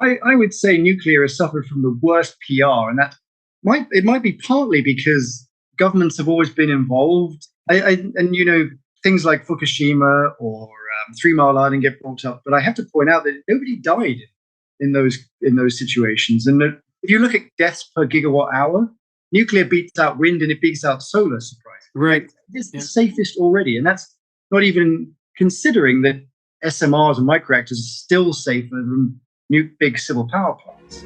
I would say nuclear has suffered from the worst PR, and it might be partly because governments have always been involved. And things like Fukushima or 3 Mile Island get brought up, but I have to point out that nobody died in those situations. And if you look at deaths per gigawatt hour, nuclear beats out wind and it beats out solar. Surprise! Right, it's the safest already, and that's not even considering that SMRs and microreactors are still safer than big civil power plants.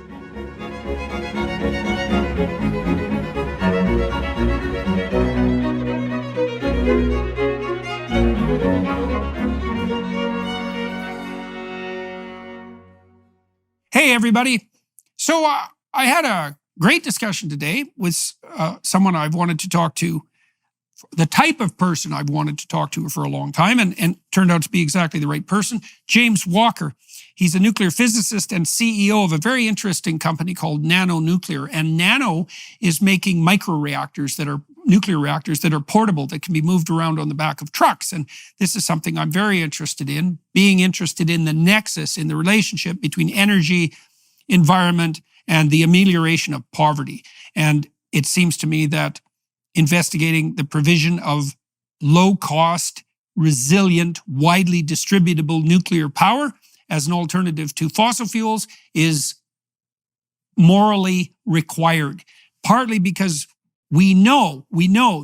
Hey, everybody. So I had a great discussion today with someone I've wanted to talk to, the type of person I've wanted to talk to for a long time, and turned out to be exactly the right person, James Walker. He's a nuclear physicist and CEO of a very interesting company called Nano Nuclear. And Nano is making microreactors that are nuclear reactors that are portable, that can be moved around on the back of trucks. And this is something I'm very interested in, being interested in the nexus, in the relationship between energy, environment, and the amelioration of poverty. And it seems to me that investigating the provision of low-cost, resilient, widely distributable nuclear power as an alternative to fossil fuels is morally required, partly because we know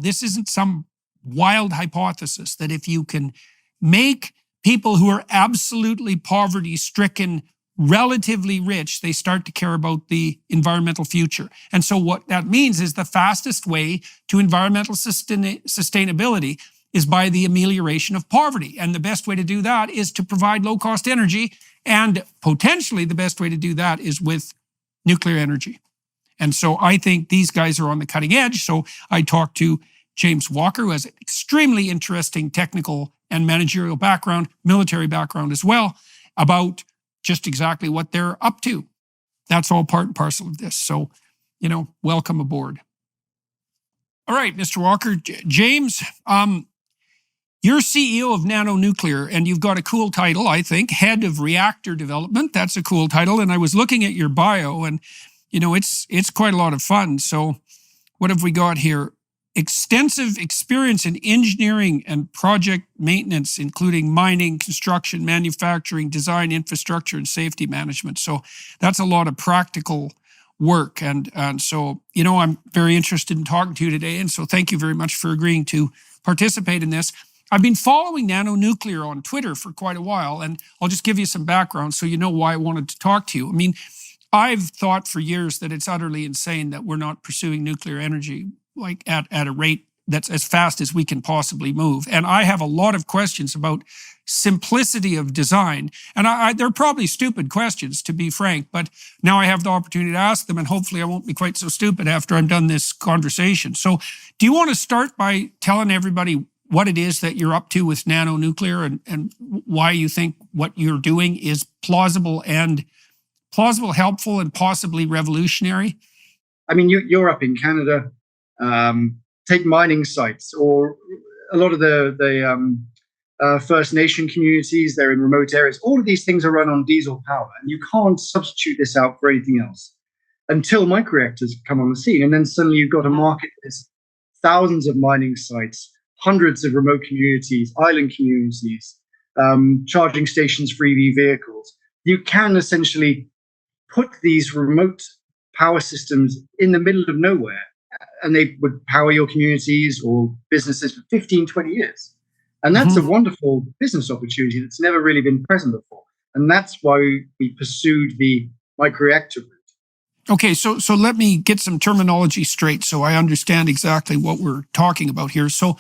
this isn't some wild hypothesis that if you can make people who are absolutely poverty-stricken relatively rich, they start to care about the environmental future. And so what that means is the fastest way to environmental sustainability is by the amelioration of poverty. And the best way to do that is to provide low-cost energy. And potentially the best way to do that is with nuclear energy. And so I think these guys are on the cutting edge. So I talked to James Walker, who has an extremely interesting technical and managerial background, military background as well, about just exactly what they're up to. That's all part and parcel of this. So, welcome aboard. All right, Mr. Walker. James, you're CEO of Nano Nuclear, and you've got a cool title, I think, Head of Reactor Development. That's a cool title. And I was looking at your bio, and, it's quite a lot of fun. So what have we got here? Extensive experience in engineering and project maintenance, including mining, construction, manufacturing, design, infrastructure, and safety management. So that's a lot of practical work. And so, I'm very interested in talking to you today. And so thank you very much for agreeing to participate in this. I've been following Nano Nuclear on Twitter for quite a while, and I'll just give you some background so you know why I wanted to talk to you. I mean, I've thought for years that it's utterly insane that we're not pursuing nuclear energy like at a rate that's as fast as we can possibly move. And I have a lot of questions about simplicity of design. And they're probably stupid questions, to be frank, but now I have the opportunity to ask them, and hopefully I won't be quite so stupid after I'm done this conversation. So do you want to start by telling everybody what it is that you're up to with Nano Nuclear and why you think what you're doing is plausible, helpful, and possibly revolutionary? I mean, you're up in Canada. Take mining sites, or a lot of the First Nation communities. They're in remote areas. All of these things are run on diesel power, and you can't substitute this out for anything else until microreactors come on the scene. And then suddenly you've got a market that's thousands of mining sites, hundreds of remote communities, island communities, charging stations for EV vehicles. You can essentially put these remote power systems in the middle of nowhere, and they would power your communities or businesses for 15, 20 years. And that's a wonderful business opportunity that's never really been present before. And that's why we pursued the microreactor route. Okay, so let me get some terminology straight so I understand exactly what we're talking about here. So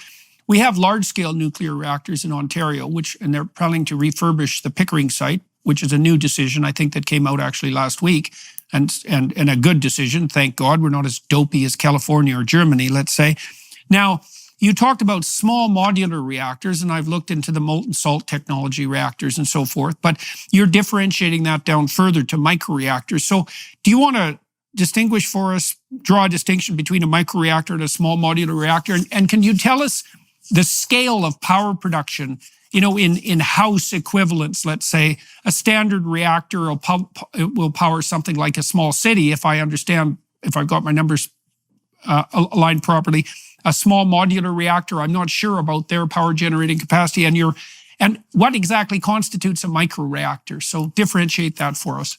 we have large-scale nuclear reactors in Ontario, and they're planning to refurbish the Pickering site, which is a new decision, I think, that came out actually last week. And a good decision, thank God. We're not as dopey as California or Germany, let's say. Now, you talked about small modular reactors, and I've looked into the molten salt technology reactors and so forth, but you're differentiating that down further to microreactors. So do you want to distinguish for us, draw a distinction between a microreactor and a small modular reactor? And can you tell us the scale of power production, in house equivalents. Let's say a standard reactor will power something like a small city, if I've got my numbers aligned properly. A small modular reactor, I'm not sure about their power generating capacity, and what exactly constitutes a microreactor. So differentiate that for us.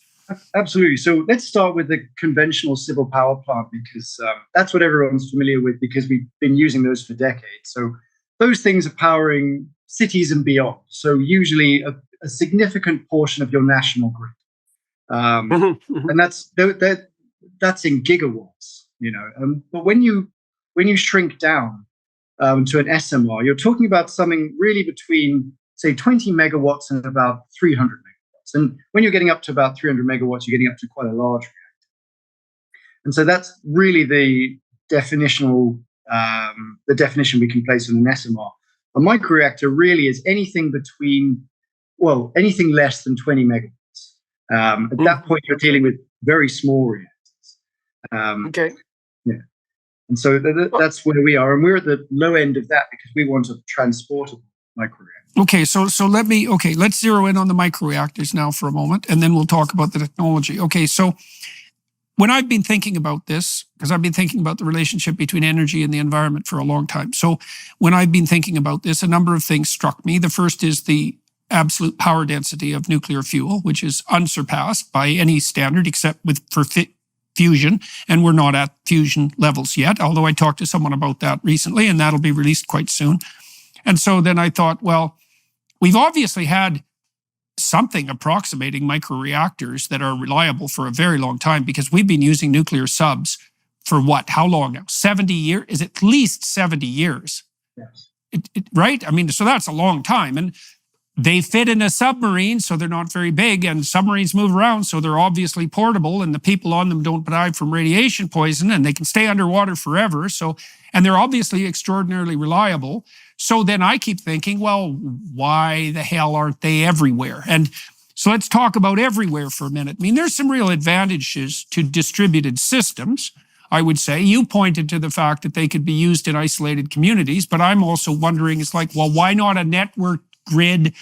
Absolutely. So let's start with the conventional civil power plant, because that's what everyone's familiar with, because we've been using those for decades. So those things are powering cities and beyond. So usually a significant portion of your national grid. And that's in gigawatts, but when you shrink down to an SMR, you're talking about something really between, say, 20 megawatts and about 300 megawatts. And when you're getting up to about 300 megawatts, you're getting up to quite a large reactor. And so that's really the definition we can place on an SMR. A microreactor really is anything less than 20 megawatts. At that point, you're dealing with very small reactors. Okay. Yeah. And so that's where we are. And we're at the low end of that because we want a transportable microreactor. Okay, so let's zero in on the microreactors now for a moment, and then we'll talk about the technology. Okay, so when I've been thinking about this, because I've been thinking about the relationship between energy and the environment for a long time. So when I've been thinking about this, a number of things struck me. The first is the absolute power density of nuclear fuel, which is unsurpassed by any standard except for fusion, and we're not at fusion levels yet, although I talked to someone about that recently, and that'll be released quite soon. And so then I thought, well, we've obviously had something approximating microreactors that are reliable for a very long time, because we've been using nuclear subs for what? How long now? 70 years? Is at least 70 years. Yes. Right? I mean, so that's a long time. And they fit in a submarine, so they're not very big, and submarines move around, so they're obviously portable, and the people on them don't die from radiation poison, and they can stay underwater forever. So, and they're obviously extraordinarily reliable. So then I keep thinking, well, why the hell aren't they everywhere? And so let's talk about everywhere for a minute. I mean, there's some real advantages to distributed systems, I would say. You pointed to the fact that they could be used in isolated communities, but I'm also wondering, it's like, well, why not a network grid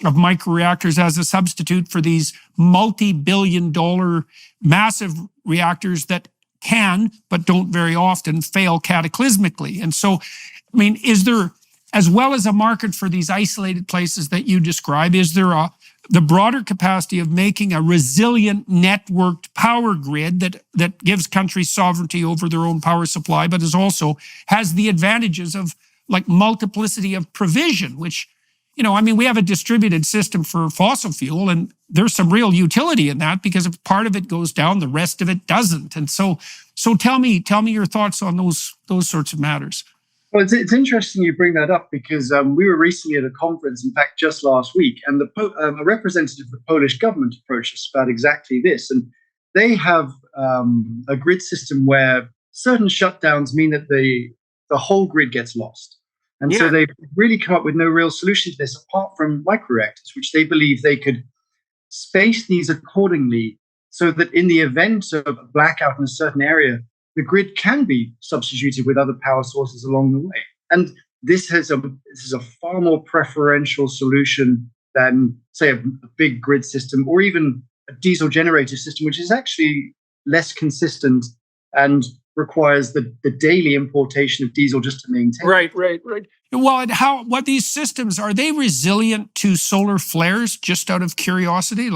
of microreactors as a substitute for these multi-billion-dollar massive reactors that can, but don't very often, fail cataclysmically? And so, I mean, is there, as well as a market for these isolated places that you describe, is there the broader capacity of making a resilient networked power grid that gives countries sovereignty over their own power supply, but also has the advantages of like multiplicity of provision, which, we have a distributed system for fossil fuel, and there's some real utility in that, because if part of it goes down, the rest of it doesn't. And so tell me your thoughts on those sorts of matters. Well, it's interesting you bring that up, because we were recently at a conference, in fact, just last week, and a representative of the Polish government approached us about exactly this. And they have a grid system where certain shutdowns mean that the whole grid gets lost. And so they've really come up with no real solution to this apart from microreactors, which they believe they could space these accordingly so that in the event of a blackout in a certain area, the grid can be substituted with other power sources along the way. And this is a far more preferential solution than, say, a big grid system or even a diesel generator system, which is actually less consistent and requires the daily importation of diesel just to maintain. Right. Well, what these systems, are they resilient to solar flares, just out of curiosity?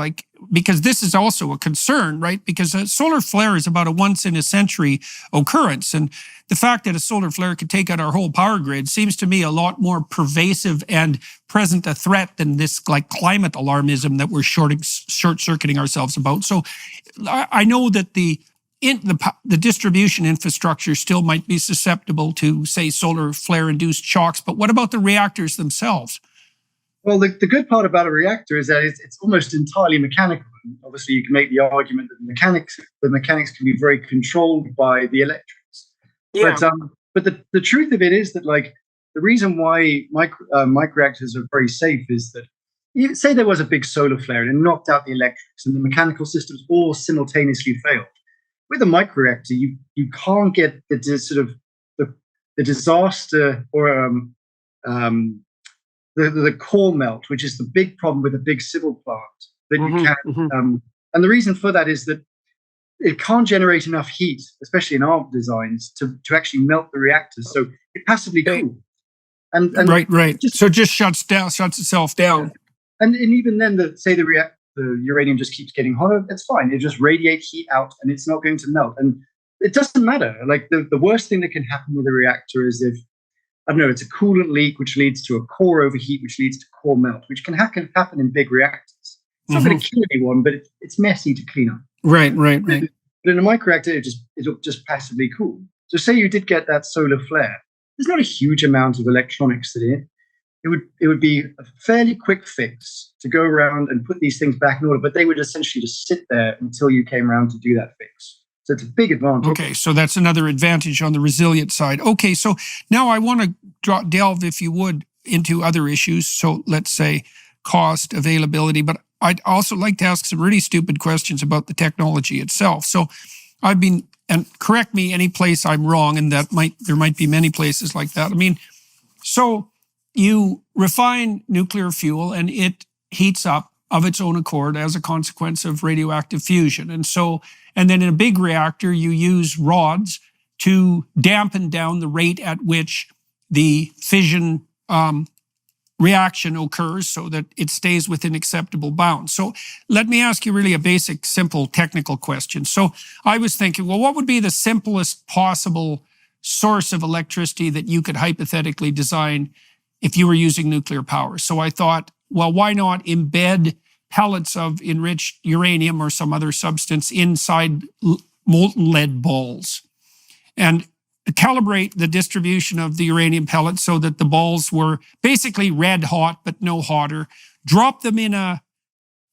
Because this is also a concern, right? Because a solar flare is about a once in a century occurrence. And the fact that a solar flare could take out our whole power grid seems to me a lot more pervasive and present a threat than this like climate alarmism that we're short-circuiting ourselves about. So I know that the distribution infrastructure still might be susceptible to, say, solar flare-induced shocks, but what about the reactors themselves? Well, the good part about a reactor is that it's almost entirely mechanical. Obviously, you can make the argument that the mechanics can be very controlled by the electrics. Yeah. But the truth of it is that, like, the reason why microreactors are very safe is that, say there was a big solar flare and it knocked out the electrics and the mechanical systems all simultaneously failed. With a microreactor, you can't get the disaster or the core melt, which is the big problem with a big civil plant that you can't. And the reason for that is that it can't generate enough heat, especially in our designs, to actually melt the reactors. So it passively cools. And right. So it just shuts itself down. Yeah. And even then, the uranium just keeps getting hotter. It's fine. It just radiates heat out, and it's not going to melt. And it doesn't matter. Like the worst thing that can happen with a reactor is if, I don't know, it's a coolant leak, which leads to a core overheat, which leads to core melt, which can happen in big reactors. It's not going to kill anyone, but it's messy to clean up. Right. But in a microreactor, it'll just passively cool. So say you did get that solar flare. There's not a huge amount of electronics in it. It would be a fairly quick fix to go around and put these things back in order, but they would essentially just sit there until you came around to do that fix. So it's a big advantage. Okay, so that's another advantage on the resilient side. Okay, so now I want to delve, if you would, into other issues. So let's say cost, availability, but I'd also like to ask some really stupid questions about the technology itself. So I've been, and correct me any place I'm wrong, and there might be many places like that. I mean, so you refine nuclear fuel and it heats up of its own accord as a consequence of radioactive fusion. And then in a big reactor, you use rods to dampen down the rate at which the fission reaction occurs so that it stays within acceptable bounds. So let me ask you really a basic, simple technical question. So I was thinking, well, what would be the simplest possible source of electricity that you could hypothetically design if you were using nuclear power? So I thought, well, why not embed pellets of enriched uranium or some other substance inside molten lead balls and calibrate the distribution of the uranium pellets so that the balls were basically red hot but no hotter, drop them in a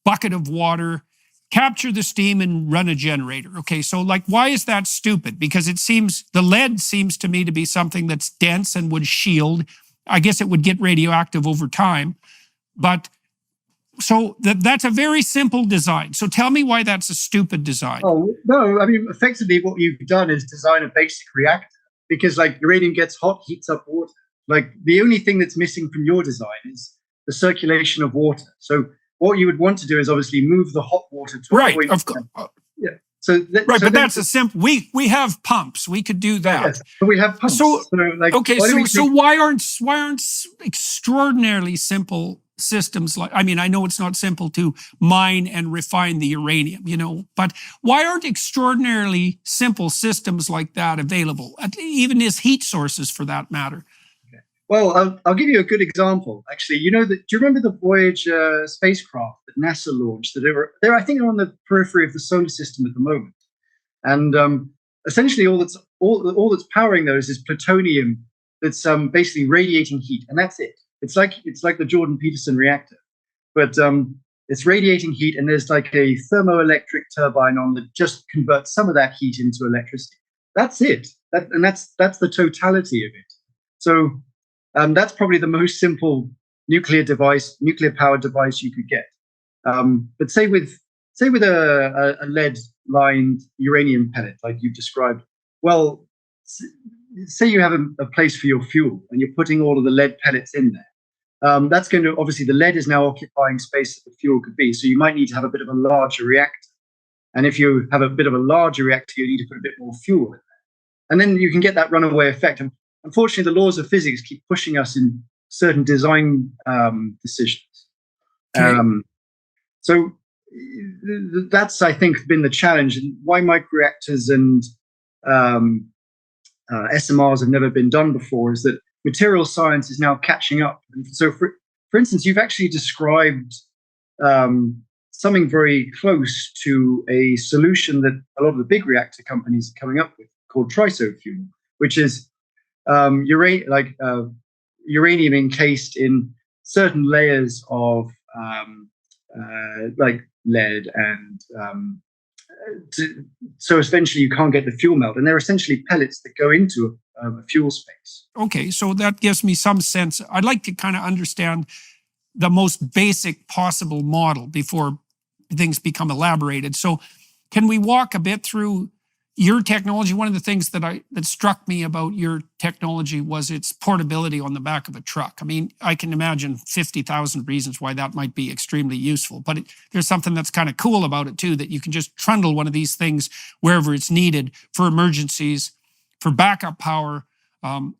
bucket of water, capture the steam and run a generator. Okay, so like, why is that stupid? Because the lead seems to me to be something that's dense and would shield. I guess it would get radioactive over time, but so that's a very simple design. So tell me why that's a stupid design. Oh, no, I mean, effectively what you've done is design a basic reactor because like uranium gets hot, heats up water. Like the only thing that's missing from your design is the circulation of water. So what you would want to do is obviously move the hot water to right, of course. Yeah. So right, but that's a simple. We have pumps. We could do that. Yes, but we have pumps. So like, okay, so why aren't extraordinarily simple systems like, I mean, I know it's not simple to mine and refine the uranium, but why aren't extraordinarily simple systems like that available, even as heat sources for that matter? Okay. Well, I'll give you a good example. Actually, do you remember the Voyager spacecraft that NASA launched? They're I think on the periphery of the solar system at the moment, and essentially all that's powering those is plutonium that's basically radiating heat, and that's it. It's like the Jordan Peterson reactor, but it's radiating heat, and there's like a thermoelectric turbine on that just converts some of that heat into electricity. That's it. That's the totality of it. So that's probably the most simple nuclear powered device you could get. But say with a lead-lined uranium pellet like you've described, well, say you have a place for your fuel and you're putting all of the lead pellets in there. That's going to, obviously the lead is now occupying space that the fuel could be. So you might need to have a bit of a larger reactor. And if you have a bit of a larger reactor, you need to put a bit more fuel in there. And then you can get that runaway effect. And unfortunately, the laws of physics keep pushing us in certain design decisions. Okay. So that's, I think, been the challenge. And why microreactors and SMRs have never been done before is that material science is now catching up. And so, for instance, you've actually described something very close to a solution that a lot of the big reactor companies are coming up with called TRISO fuel, which is uranium encased in certain layers of like lead and so eventually you can't get the fuel melt, and they're essentially pellets that go into a fuel space. Okay, so that gives me some sense. I'd like to kind of understand the most basic possible model before things become elaborated. So can we walk a bit through your technology, one of the things that struck me about your technology was its portability on the back of a truck. I mean, I can imagine 50,000 reasons why that might be extremely useful, but there's something that's kind of cool about it too, that you can just trundle one of these things wherever it's needed for emergencies, for backup power,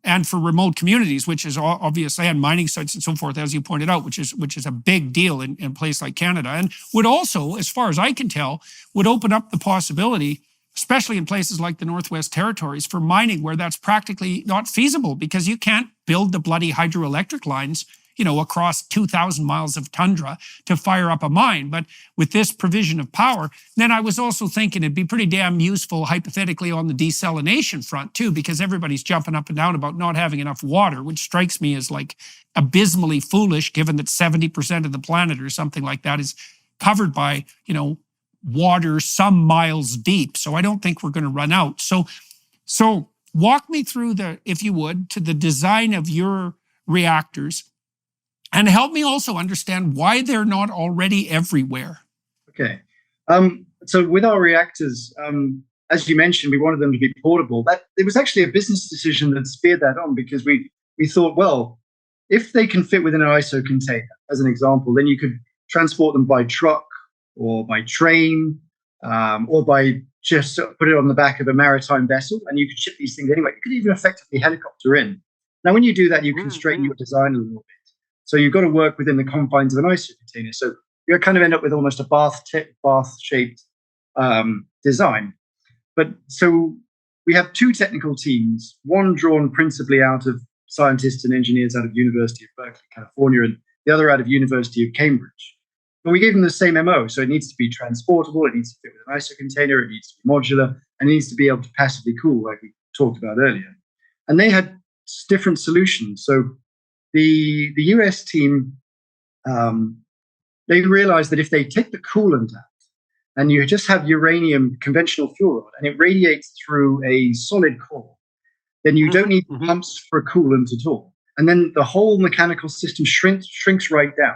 and for remote communities, which is obviously, and mining sites and so forth, as you pointed out, which is a big deal in a place like Canada, and would also, as far as I can tell, would open up the possibility, especially in places like the Northwest Territories, for mining where that's practically not feasible, because you can't build the bloody hydroelectric lines, across 2,000 miles of tundra to fire up a mine. But with this provision of power, then I was also thinking it'd be pretty damn useful hypothetically on the desalination front too, because everybody's jumping up and down about not having enough water, which strikes me as like abysmally foolish, given that 70% of the planet or something like that is covered by, water some miles deep. So I don't think we're going to run out. So walk me through if you would, to the design of your reactors, and help me also understand why they're not already everywhere. Okay. So with our reactors, as you mentioned, we wanted them to be portable. It was actually a business decision that speared that on, because we thought, well, if they can fit within an ISO container, as an example, then you could transport them by truck or by train, or by just put it on the back of a maritime vessel, and you could ship these things anyway. You could even effectively helicopter in. Now, when you do that, you constrain your design a little bit. So you've got to work within the confines of an ISO container. So you kind of end up with almost a bath-shaped design. But so we have two technical teams, one drawn principally out of scientists and engineers out of University of Berkeley, California, and the other out of University of Cambridge. But we gave them the same MO. So it needs to be transportable, it needs to fit with an ISO container, it needs to be modular, and it needs to be able to passively cool, like we talked about earlier. And they had different solutions. So the US team, they realized that if they take the coolant out and you just have uranium conventional fuel rod and it radiates through a solid core, then you don't need pumps for coolant at all. And then the whole mechanical system shrinks right down.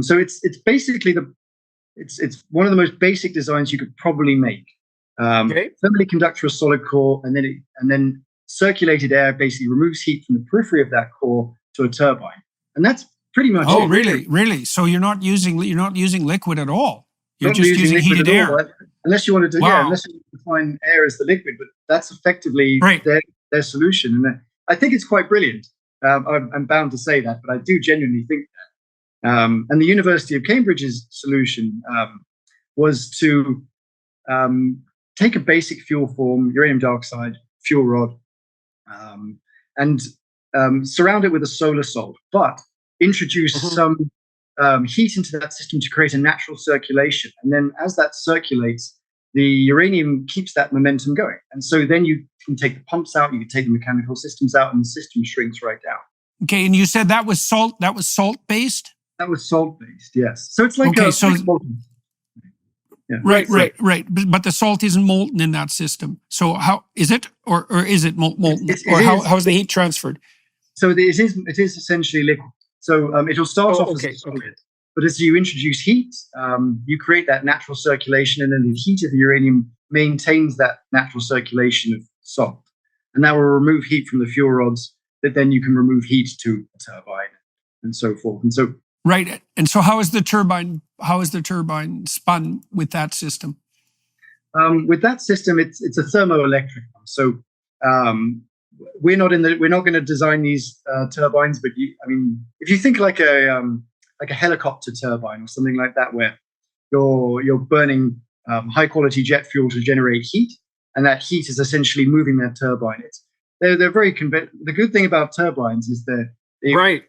So it's basically it's one of the most basic designs you could probably make. Thermally conduct through a solid core, and then circulated air basically removes heat from the periphery of that core to a turbine, and that's pretty much it. Really? So you're not using liquid at all. You're just using heated air, unless you want to do unless you define air as the liquid. But that's effectively their solution, and I think it's quite brilliant. I'm bound to say that, but I do genuinely think that. And the University of Cambridge's solution was to take a basic fuel form, uranium dioxide fuel rod, and surround it with a solar salt, but introduce some heat into that system to create a natural circulation. And then as that circulates, the uranium keeps that momentum going. And so then you can take the pumps out, you can take the mechanical systems out, and the system shrinks right down. Okay, and you said that was salt based? That was salt based, yes. So it's like yeah. Right. But the salt isn't molten in that system. So how is it, or is it molten, how is the heat transferred? So it is essentially liquid. So it'll start off as a solid, but as you introduce heat, you create that natural circulation, and then the heat of the uranium maintains that natural circulation of salt, and that will remove heat from the fuel rods. That then you can remove heat to a turbine, and so forth. And so right. And so how is the turbine spun with that system? With that system, it's a thermoelectric one. So we're not going to design these turbines, but if you think like a helicopter turbine or something like that, where you're burning high quality jet fuel to generate heat, and that heat is essentially moving that turbine. They're very the good thing about turbines is they work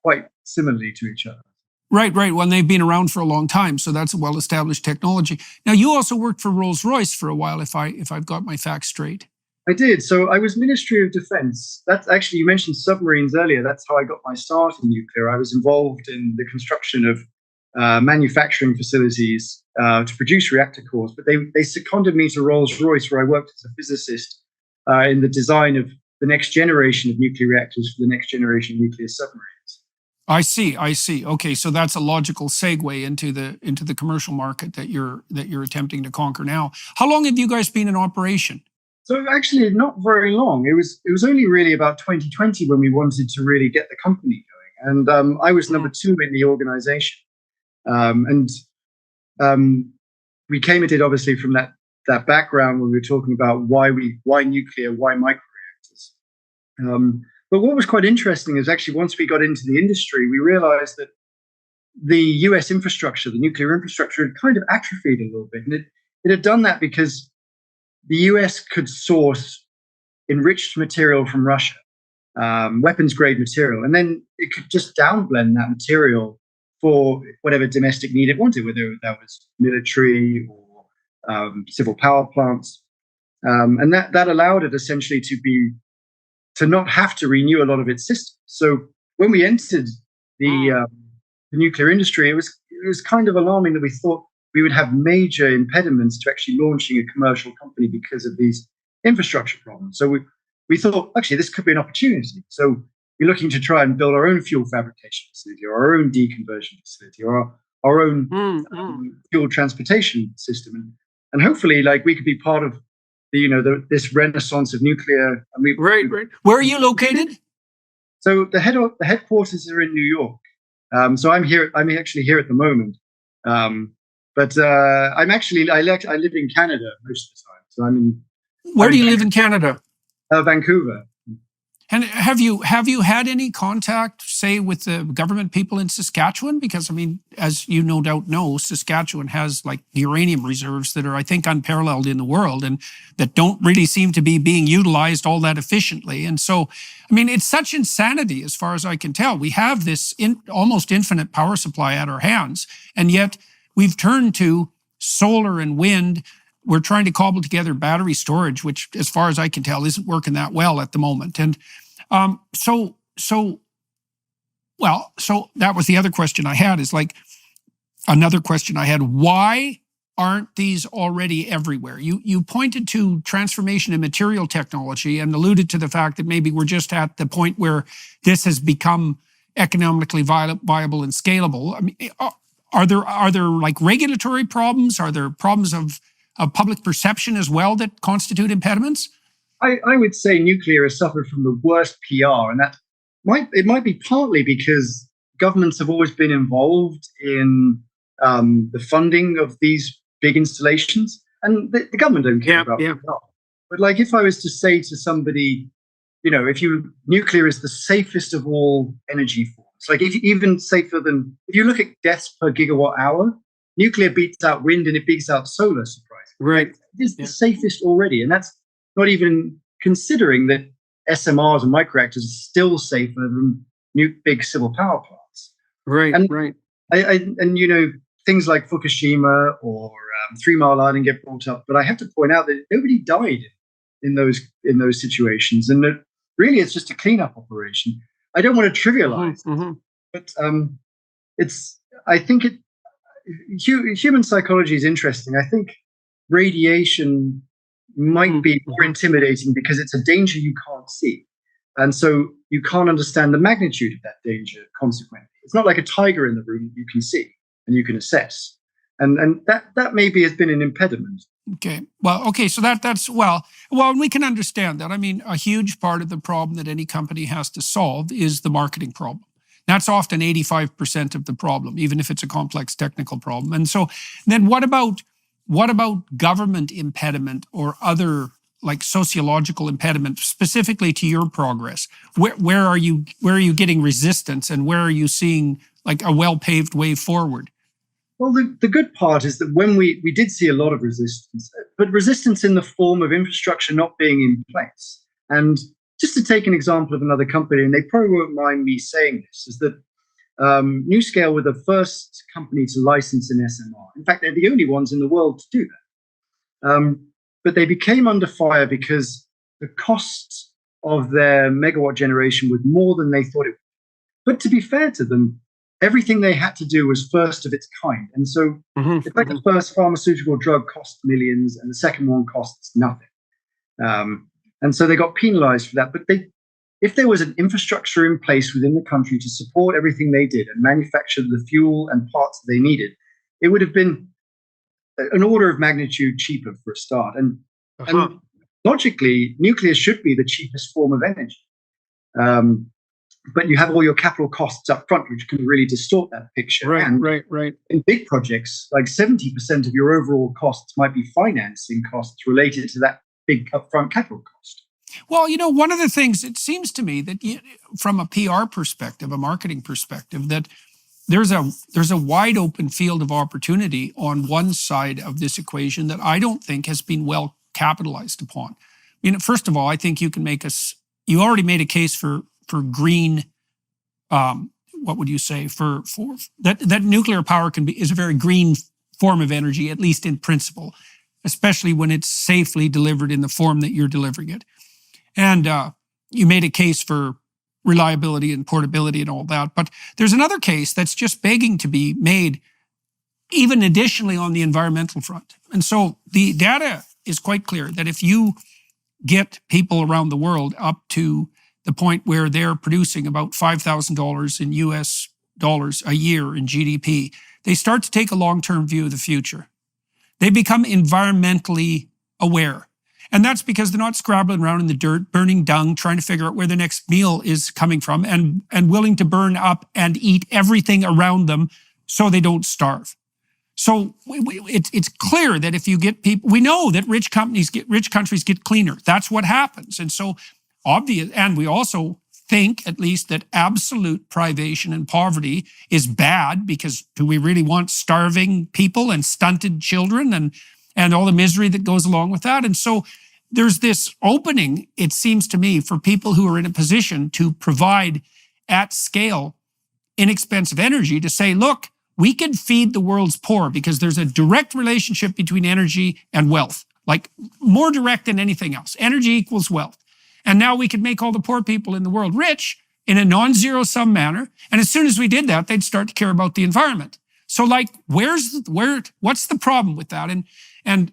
quite similarly to each other. Right. Well, they've been around for a long time, so that's a well-established technology. Now, you also worked for Rolls-Royce for a while, if I've got my facts straight. I did. So I was Ministry of Defense. That's actually, you mentioned submarines earlier. That's how I got my start in nuclear. I was involved in the construction of manufacturing facilities to produce reactor cores, but they seconded me to Rolls-Royce, where I worked as a physicist in the design of the next generation of nuclear reactors for the next generation of nuclear submarines. I see. I see. Okay, so that's a logical segue into the commercial market that you're attempting to conquer now. How long have you guys been in operation? So actually, not very long. It was only really about 2020 when we wanted to really get the company going, and I was number two in the organization, and we came at it obviously from that background when we were talking about why nuclear, why microreactors. But what was quite interesting is actually once we got into the industry, we realized that the US infrastructure, the nuclear infrastructure, had kind of atrophied a little bit. And it had done that because the US could source enriched material from Russia, weapons grade material, and then it could just downblend that material for whatever domestic need it wanted, whether that was military or civil power plants. And that allowed it essentially to not have to renew a lot of its systems. So when we entered the nuclear industry, it was kind of alarming that we thought we would have major impediments to actually launching a commercial company because of these infrastructure problems. So we thought, actually, this could be an opportunity. So we're looking to try and build our own fuel fabrication facility, or our own deconversion facility, or our own fuel transportation system, and hopefully, like, we could be part of this renaissance of nuclear. Right. Where are you located? So the headquarters are in New York. So I'm actually here at the moment. But I live in Canada most of the time. So I'm in. Where do you live in Canada? Vancouver. And have you had any contact, say, with the government people in Saskatchewan? Because, I mean, as you no doubt know, Saskatchewan has like uranium reserves that are, I think, unparalleled in the world, and that don't really seem to be being utilized all that efficiently. And so, I mean, it's such insanity as far as I can tell. We have this almost infinite power supply at our hands, and yet we've turned to solar and wind. We're trying to cobble together battery storage, which, as far as I can tell, isn't working that well at the moment. And so that was the other question I had. Is like another question I had: why aren't these already everywhere? You pointed to transformation in material technology and alluded to the fact that maybe we're just at the point where this has become economically viable and scalable. I mean, are there like regulatory problems? Are there problems of public perception as well that constitute impediments? I would say nuclear has suffered from the worst PR, and it might be partly because governments have always been involved in the funding of these big installations, and the government don't care about PR. But like, if I was to say to somebody, nuclear is the safest of all energy forms. Like, even safer than, if you look at deaths per gigawatt hour, nuclear beats out wind and it beats out solar. Right. It's the safest already. And that's not even considering that SMRs and microreactors are still safer than big civil power plants. Right. And right. Things like Fukushima or 3 Mile Island get brought up, but I have to point out that nobody died in those situations, and that really it's just a cleanup operation. I don't want to trivialize, but I think human psychology is interesting. I think radiation might be more intimidating because it's a danger you can't see. And so you can't understand the magnitude of that danger, consequently. It's not like a tiger in the room you can see and you can assess. And that maybe has been an impediment. Okay. Well, okay. So that's we can understand that. I mean, a huge part of the problem that any company has to solve is the marketing problem. That's often 85% of the problem, even if it's a complex technical problem. And so then what about government impediment or other like sociological impediment specifically to your progress? Where are you getting resistance, and where are you seeing like a well-paved way forward? Well, the good part is that when we did see a lot of resistance, but resistance in the form of infrastructure not being in place. And just to take an example of another company, and they probably won't mind me saying this, is that NuScale were the first company to license an SMR. In fact, they're the only ones in the world to do that. But they became under fire because the cost of their megawatt generation was more than they thought it would. But to be fair to them, everything they had to do was first of its kind. And so it's like the first pharmaceutical drug cost millions and the second one costs nothing. And so they got penalized for that. But if there was an infrastructure in place within the country to support everything they did and manufacture the fuel and parts that they needed, it would have been an order of magnitude cheaper for a start. And logically, nuclear should be the cheapest form of energy. But you have all your capital costs up front, which can really distort that picture. Right. In big projects, like 70% of your overall costs might be financing costs related to that big upfront capital cost. Well, one of the things, it seems to me that from a PR perspective, a marketing perspective, that there's a wide open field of opportunity on one side of this equation that I don't think has been well capitalized upon. First of all, I think you already made a case for green, what would you say, for that nuclear power is a very green form of energy, at least in principle, especially when it's safely delivered in the form that you're delivering it. And you made a case for reliability and portability and all that. But there's another case that's just begging to be made, even additionally on the environmental front. And so the data is quite clear that if you get people around the world up to the point where they're producing about $5,000 in US dollars a year in GDP, they start to take a long-term view of the future. They become environmentally aware. And that's because they're not scrabbling around in the dirt, burning dung, trying to figure out where the next meal is coming from, and willing to burn up and eat everything around them so they don't starve. So it's clear that if you get people, we know that rich countries get cleaner. That's what happens. And so obvious, and we also think at least that absolute privation and poverty is bad, because do we really want starving people and stunted children and all the misery that goes along with that? And so there's this opening, it seems to me, for people who are in a position to provide at scale inexpensive energy to say, look, we can feed the world's poor because there's a direct relationship between energy and wealth, like more direct than anything else. Energy equals wealth. And now we could make all the poor people in the world rich in a non-zero sum manner. And as soon as we did that, they'd start to care about the environment. So like, what's the problem with that? And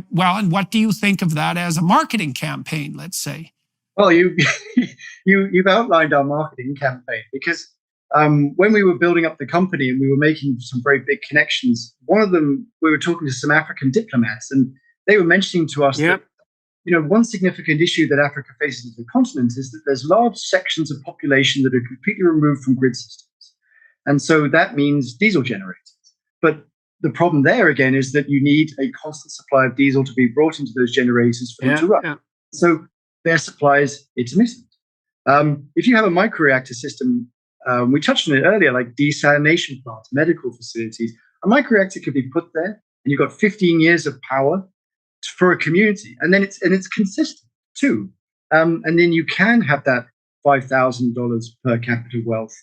what do you think of that as a marketing campaign, let's say? Well, you've outlined our marketing campaign, because when we were building up the company and we were making some very big connections, one of them, we were talking to some African diplomats, and they were mentioning to us that, one significant issue that Africa faces as a continent is that there's large sections of population that are completely removed from grid systems. And so that means diesel generators. But the problem there, again, is that you need a constant supply of diesel to be brought into those generators for them to run. Yeah. So their supply is intermittent. If you have a microreactor system, we touched on it earlier, like desalination plants, medical facilities, a microreactor could be put there, and you've got 15 years of power for a community, and then it's consistent too. And then you can have that $5,000 per capita wealth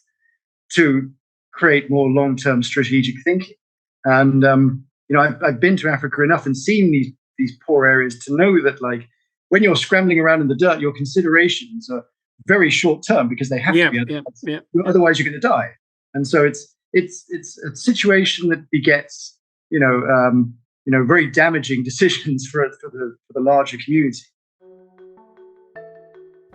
to create more long-term strategic thinking. And I've been to Africa enough and seen these poor areas to know that, like, when you're scrambling around in the dirt, your considerations are very short term, because they have to be. Otherwise, you're going to die. And so it's a situation that begets very damaging decisions for the larger community.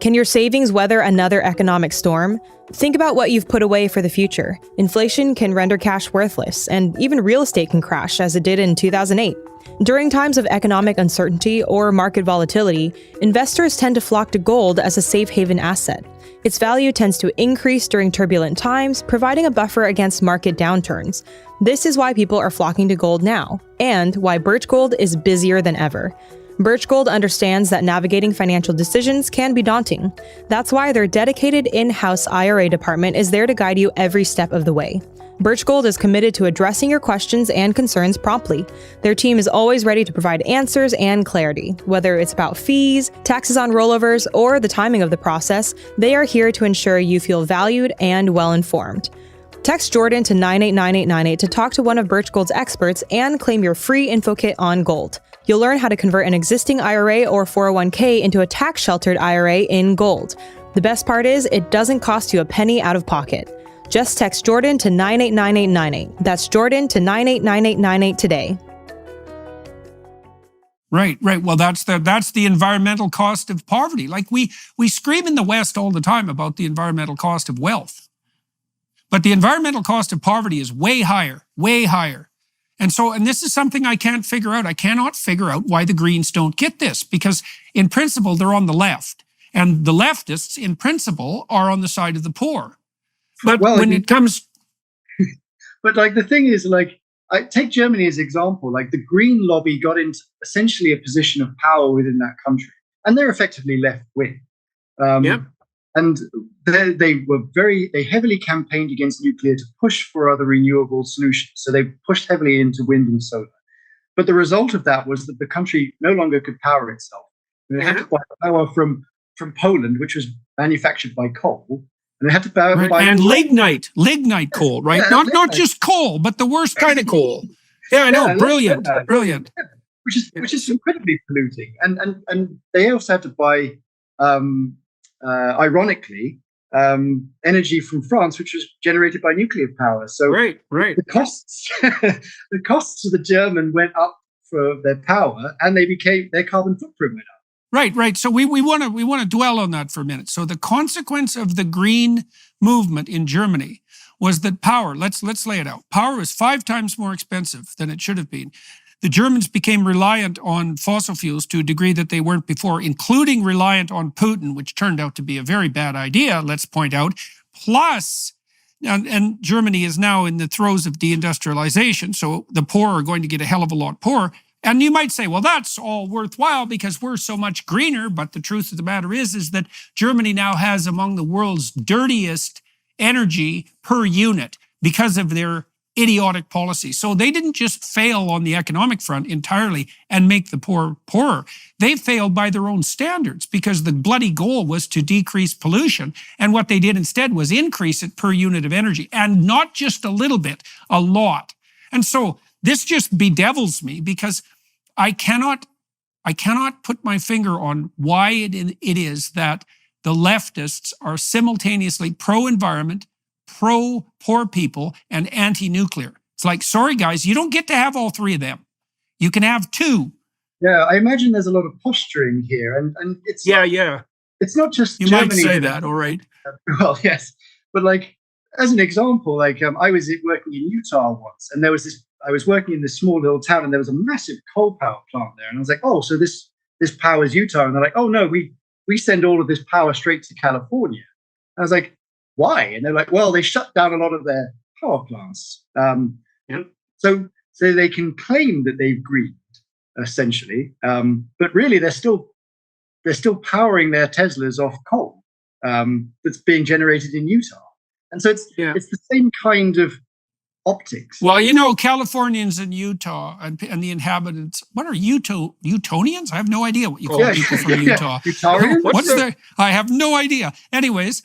Can your savings weather another economic storm? Think about what you've put away for the future. Inflation can render cash worthless, and even real estate can crash, as it did in 2008. During times of economic uncertainty or market volatility, investors tend to flock to gold as a safe haven asset. Its value tends to increase during turbulent times, providing a buffer against market downturns. This is why people are flocking to gold now, and why Birch Gold is busier than ever. Birch Gold understands that navigating financial decisions can be daunting. That's why their dedicated in-house IRA department is there to guide you every step of the way. Birch Gold is committed to addressing your questions and concerns promptly. Their team is always ready to provide answers and clarity. Whether it's about fees, taxes on rollovers, or the timing of the process, they are here to ensure you feel valued and well-informed. Text Jordan to 989898 to talk to one of Birch Gold's experts and claim your free info kit on gold. You'll learn how to convert an existing IRA or 401k into a tax-sheltered IRA in gold. The best part is, it doesn't cost you a penny out of pocket. Just text Jordan to 989898. That's Jordan to 989898 today. Right. Well, that's the environmental cost of poverty. Like we scream in the West all the time about the environmental cost of wealth, but the environmental cost of poverty is way higher, way higher. And this is something I can't figure out. I cannot figure out why the Greens don't get this, because in principle, they're on the left, and the leftists in principle are on the side of the poor. But when it comes... But like the thing is, like, I take Germany as an example. Like the Green lobby got into essentially a position of power within that country, and they're effectively left wing. And they heavily campaigned against nuclear to push for other renewable solutions. So they pushed heavily into wind and solar. But the result of that was that the country no longer could power itself. And it had to buy power from Poland, which was manufactured by coal. And they had to buy and lignite coal, right? Yeah, not just coal, but the worst kind of coal. Yeah, I know. Yeah, brilliant. Which is incredibly polluting. And they also had to buy, ironically, energy from France, which was generated by nuclear power. So the costs of the German went up for their power, and their carbon footprint went up. Right. So we want to dwell on that for a minute. So the consequence of the green movement in Germany was that power, let's lay it out. Power was 5 times more expensive than it should have been. The Germans became reliant on fossil fuels to a degree that they weren't before, including reliant on Putin, which turned out to be a very bad idea, let's point out. Plus, and Germany is now in the throes of deindustrialization, so the poor are going to get a hell of a lot poorer. And you might say, well, that's all worthwhile because we're so much greener. But the truth of the matter is that Germany now has among the world's dirtiest energy per unit because of their idiotic policy. So they didn't just fail on the economic front entirely and make the poor poorer. They failed by their own standards because the bloody goal was to decrease pollution. And what they did instead was increase it per unit of energy, and not just a little bit, a lot. And so this just bedevils me because I cannot put my finger on why it is that the leftists are simultaneously pro-environment, pro-poor people, and anti-nuclear. It's like, sorry guys, you don't get to have all 3 of them. You can have 2. Yeah, I imagine there's a lot of posturing here, and it's It's not just you Germany. might say that, all right. Well, yes, but like as an example, like I was working in Utah once, and I was working in this small little town, and there was a massive coal power plant there. And I was like, oh, so this powers Utah. And they're like, oh, no, we send all of this power straight to California. And I was like, why? And they're like, well, they shut down a lot of their power plants. So they can claim that they've greened, essentially. But really, they're still powering their Teslas off coal that's being generated in Utah. And so it's the same kind of optics. Well, Californians in Utah and the inhabitants, what are Utonians? I have no idea what you call people from Utah. I have no idea. Anyways,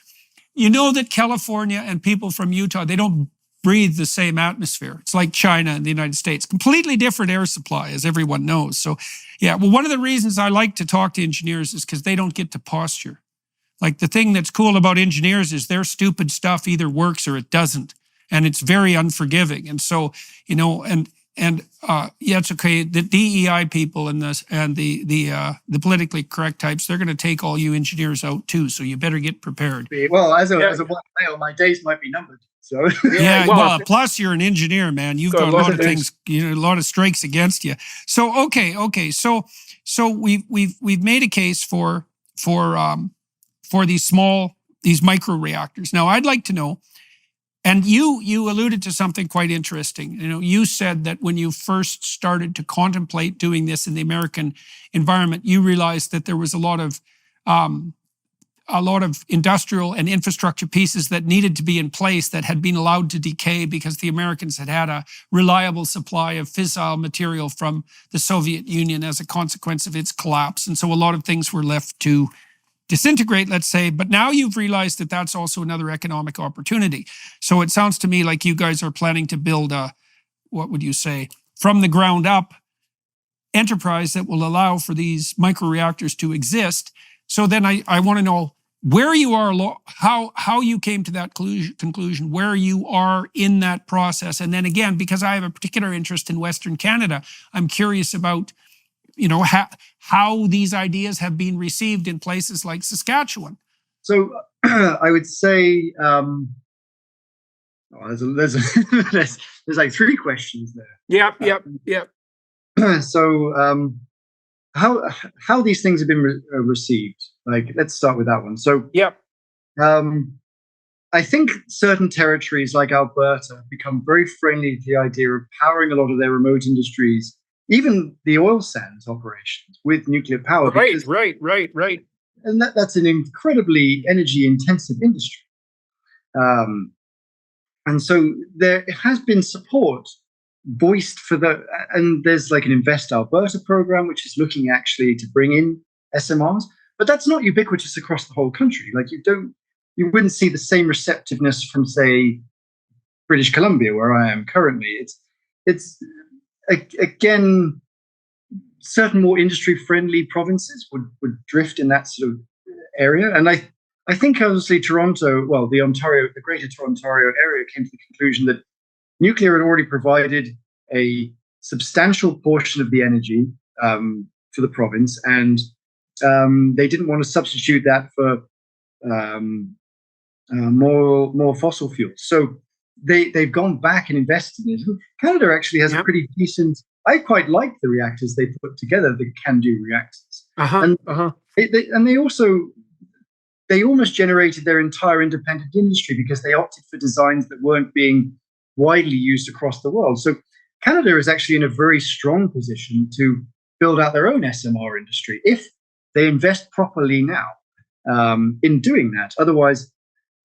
you know that California and people from Utah, they don't breathe the same atmosphere. It's like China and the United States. Completely different air supply, as everyone knows. So, one of the reasons I like to talk to engineers is because they don't get to posture. Like the thing that's cool about engineers is their stupid stuff either works or it doesn't. And it's very unforgiving. And so, it's okay. The DEI people and the politically correct types, they're going to take all you engineers out too. So you better get prepared. Well, as a white male, my days might be numbered. So plus you're an engineer, man. You've got a lot of things, a lot of strikes against you. So okay. So we've made a case for these micro reactors. Now I'd like to know. And you alluded to something quite interesting. You said that when you first started to contemplate doing this in the American environment, you realized that there was a lot of industrial and infrastructure pieces that needed to be in place that had been allowed to decay because the Americans had a reliable supply of fissile material from the Soviet Union as a consequence of its collapse. And so a lot of things were left to disintegrate, let's say, but now you've realized that that's also another economic opportunity. So it sounds to me like you guys are planning to build what would you say, from the ground up enterprise that will allow for these microreactors to exist. So then I want to know where you are, how you came to that conclusion, where you are in that process. And then again, because I have a particular interest in Western Canada, I'm curious about how these ideas have been received in places like Saskatchewan? So I would say there's like three questions there. Yep. So how these things have been received? Like, let's start with that one. So Yep. I think certain territories like Alberta have become very friendly to the idea of powering a lot of their remote industries, even the oil sands operations, with nuclear power. Right. And that's an incredibly energy intensive industry. And so there has been support voiced for and there's like an Invest Alberta program, which is looking actually to bring in SMRs, but that's not ubiquitous across the whole country. Like, you wouldn't see the same receptiveness from, say, British Columbia, where I am currently. It's again, certain more industry-friendly provinces would drift in that sort of area. And I think obviously Toronto, well, the Greater Toronto area came to the conclusion that nuclear had already provided a substantial portion of the energy for the province, and they didn't want to substitute that for more fossil fuels. So they've gone back and invested in it. Canada actually has a pretty decent. I quite like the reactors they put together, the CANDU reactors, and they almost generated their entire independent industry because they opted for designs that weren't being widely used across the world. So Canada is actually in a very strong position to build out their own SMR industry if they invest properly now in doing that. Otherwise,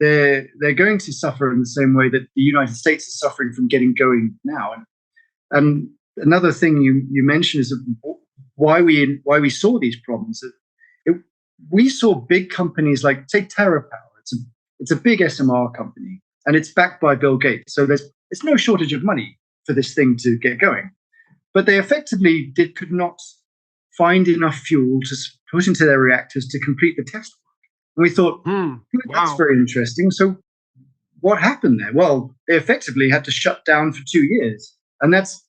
they're going to suffer in the same way that the United States is suffering from getting going now. And another thing you mentioned is why we saw these problems. We saw big companies like, take TerraPower. It's a big SMR company, and it's backed by Bill Gates. So there's no shortage of money for this thing to get going. But they effectively could not find enough fuel to put into their reactors to complete the test work. And we thought, that's very interesting. So what happened there? Well, they effectively had to shut down for 2 years. And that's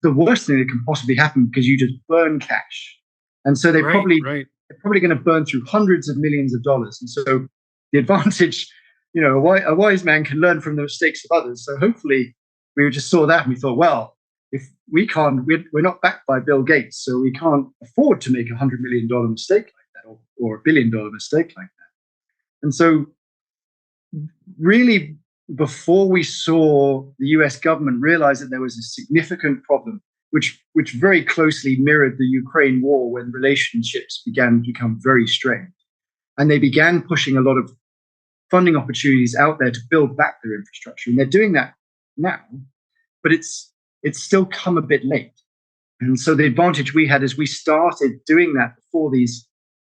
the worst thing that can possibly happen, because you just burn cash. And so they're probably going to burn through hundreds of millions of dollars. And so the advantage, a wise man can learn from the mistakes of others. So hopefully we just saw that and we thought, well, if we can't, we're not backed by Bill Gates, so we can't afford to make $100 million mistake like that, or $1 billion mistake like that. And so really, before we saw the US government realize that there was a significant problem, which very closely mirrored the Ukraine war, when relationships began to become very strained. And they began pushing a lot of funding opportunities out there to build back their infrastructure. And they're doing that now, but it's still come a bit late. And so the advantage we had is we started doing that before these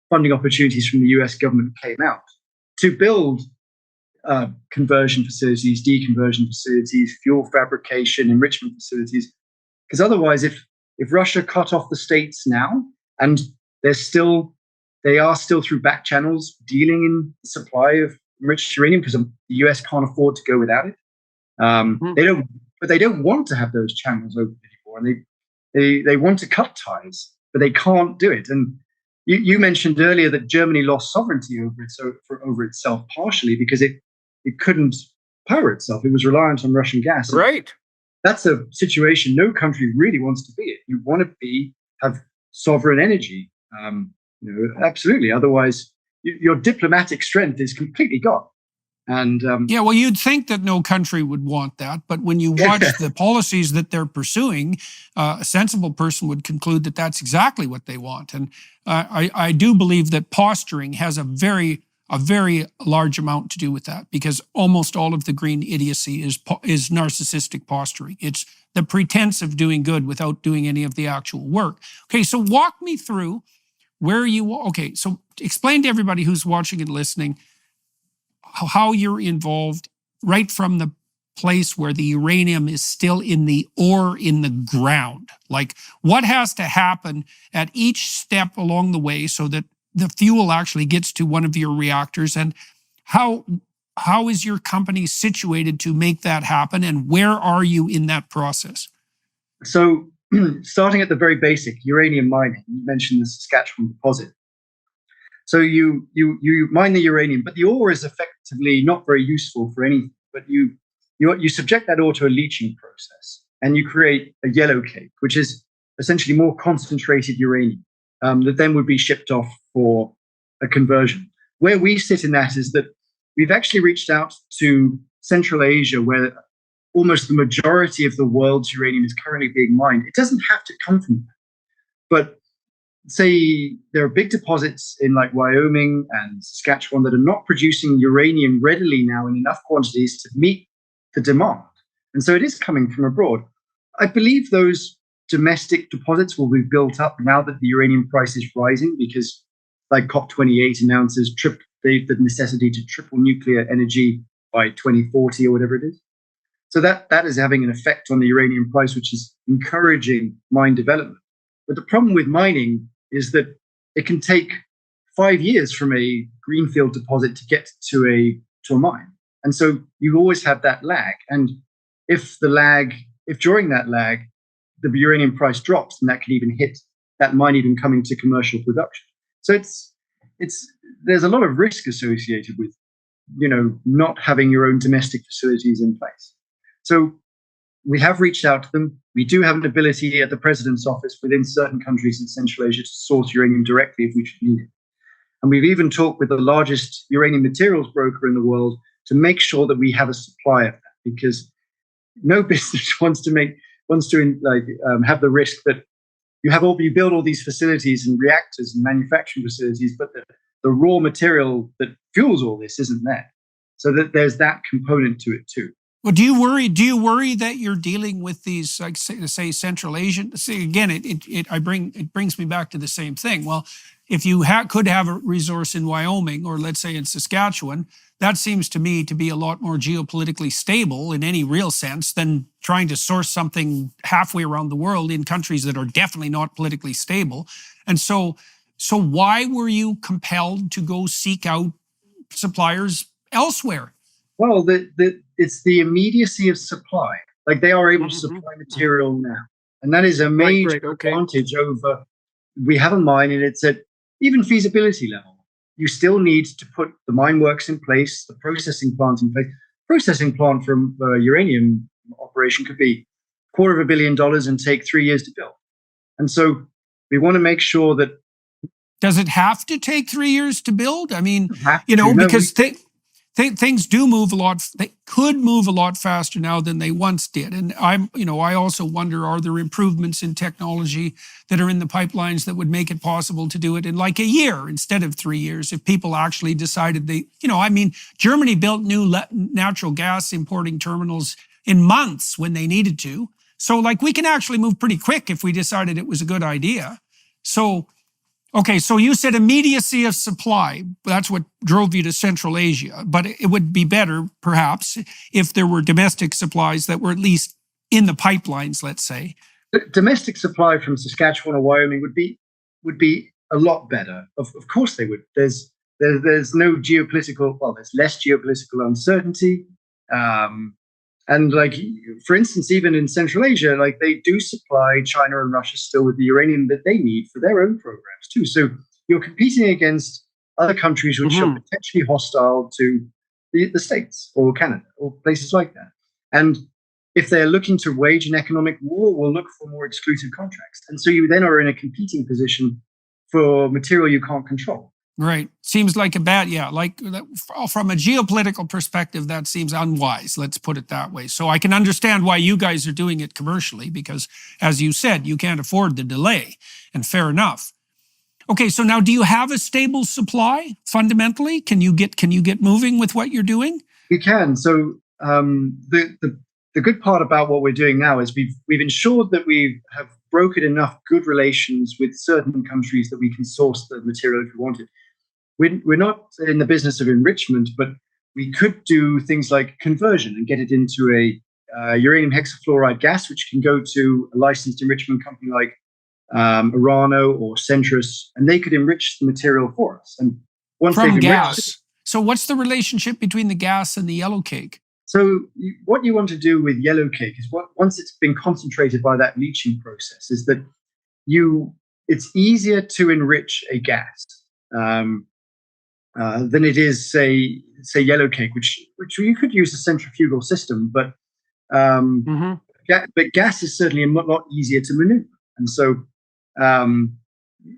funding opportunities from the US government came out, to build conversion facilities, deconversion facilities, fuel fabrication, enrichment facilities. Because otherwise, if Russia cut off the states now, and they are still through back channels dealing in the supply of enriched uranium, because the US can't afford to go without it. They don't want to have those channels open anymore, and they want to cut ties, but they can't do it. And you mentioned earlier that Germany lost sovereignty over itself, partially because it couldn't power itself. It was reliant on Russian gas. Right. That's a situation no country really wants to be in. You want to have sovereign energy, absolutely. Otherwise, your diplomatic strength is completely gone. And well, you'd think that no country would want that, but when you watch the policies that they're pursuing, a sensible person would conclude that that's exactly what they want. And I do believe that posturing has a very large amount to do with that, because almost all of the green idiocy is narcissistic posturing. It's the pretense of doing good without doing any of the actual work. Okay, so walk me through so explain to everybody who's watching and listening how you're involved right from the place where the uranium is still in the ore in the ground. Like, what has to happen at each step along the way so that the fuel actually gets to one of your reactors, and how is your company situated to make that happen, and where are you in that process? So starting at the very basic, uranium mining. You mentioned the Saskatchewan deposit. So you mine the uranium, but the ore is effectively not very useful for anything. But you subject that ore to a leaching process, and you create a yellow cake, which is essentially more concentrated uranium that then would be shipped off for a conversion. Where we sit in that is that we've actually reached out to Central Asia, where almost the majority of the world's uranium is currently being mined. It doesn't have to come from that, but say there are big deposits in like Wyoming and Saskatchewan that are not producing uranium readily now in enough quantities to meet the demand. And so it is coming from abroad. I believe those domestic deposits will be built up now that the uranium price is rising, because like COP28 announces the necessity to triple nuclear energy by 2040 or whatever it is. So that is having an effect on the uranium price, which is encouraging mine development. But the problem with mining is that it can take 5 years from a greenfield deposit to get to a mine. And so you always have that lag. And if during that lag, the uranium price drops, then that could even hit that mine even coming to commercial production. So there's a lot of risk associated with, not having your own domestic facilities in place. So we have reached out to them. We do have an ability at the president's office within certain countries in Central Asia to source uranium directly if we should need it. And we've even talked with the largest uranium materials broker in the world to make sure that we have a supply of that, because no business wants to have the risk that you build all these facilities and reactors and manufacturing facilities, but the raw material that fuels all this isn't there. So that there's that component to it too. Well, do you worry that you're dealing with these, like say Central Asian? See, again, it brings me back to the same thing. Well, if you could have a resource in Wyoming, or let's say in Saskatchewan, that seems to me to be a lot more geopolitically stable in any real sense than trying to source something halfway around the world in countries that are definitely not politically stable. And so why were you compelled to go seek out suppliers elsewhere? Well, it's the immediacy of supply. Like, they are able to supply material now. And that is a major advantage over, we have a mine and it's at even feasibility level. You still need to put the mine works in place, the processing plant in place. Processing plant from uranium operation could be $250 million and take 3 years to build. And so we want to make sure that. Does it have to take 3 years to build? I mean, things do move a lot. They could move a lot faster now than they once did. And I also wonder, are there improvements in technology that are in the pipelines that would make it possible to do it in like a year instead of 3 years if people actually decided Germany built new natural gas importing terminals in months when they needed to. So we can actually move pretty quick if we decided it was a good idea. So, okay, so you said immediacy of supply. That's what drove you to Central Asia. But it would be better, perhaps, if there were domestic supplies that were at least in the pipelines, let's say. Domestic supply from Saskatchewan or Wyoming would be a lot better. Of course they would. There's no geopolitical, there's less geopolitical uncertainty. And for instance, even in Central Asia, they do supply China and Russia still with the uranium that they need for their own programs too. So you're competing against other countries which are potentially hostile to the States or Canada or places like that. And if they're looking to wage an economic war, we'll look for more exclusive contracts. And so you then are in a competing position for material you can't control. Right. Seems like from a geopolitical perspective, that seems unwise. Let's put it that way. So I can understand why you guys are doing it commercially, because, as you said, you can't afford the delay, and fair enough. Okay, so now do you have a stable supply fundamentally? Can you get moving with what you're doing? We can. So the good part about what we're doing now is we've ensured that we have brokered enough good relations with certain countries that we can source the material if we wanted. We're not in the business of enrichment, but we could do things like conversion and get it into a uranium hexafluoride gas, which can go to a licensed enrichment company like Orano or Centrus, and they could enrich the material for us. And once from gas. So what's the relationship between the gas and the yellow cake? What you want to do with yellow cake is once it's been concentrated by that leaching process, is that it's easier to enrich a gas than it is, say yellow cake, which you could use a centrifugal system, but but gas is certainly a lot easier to maneuver. And so,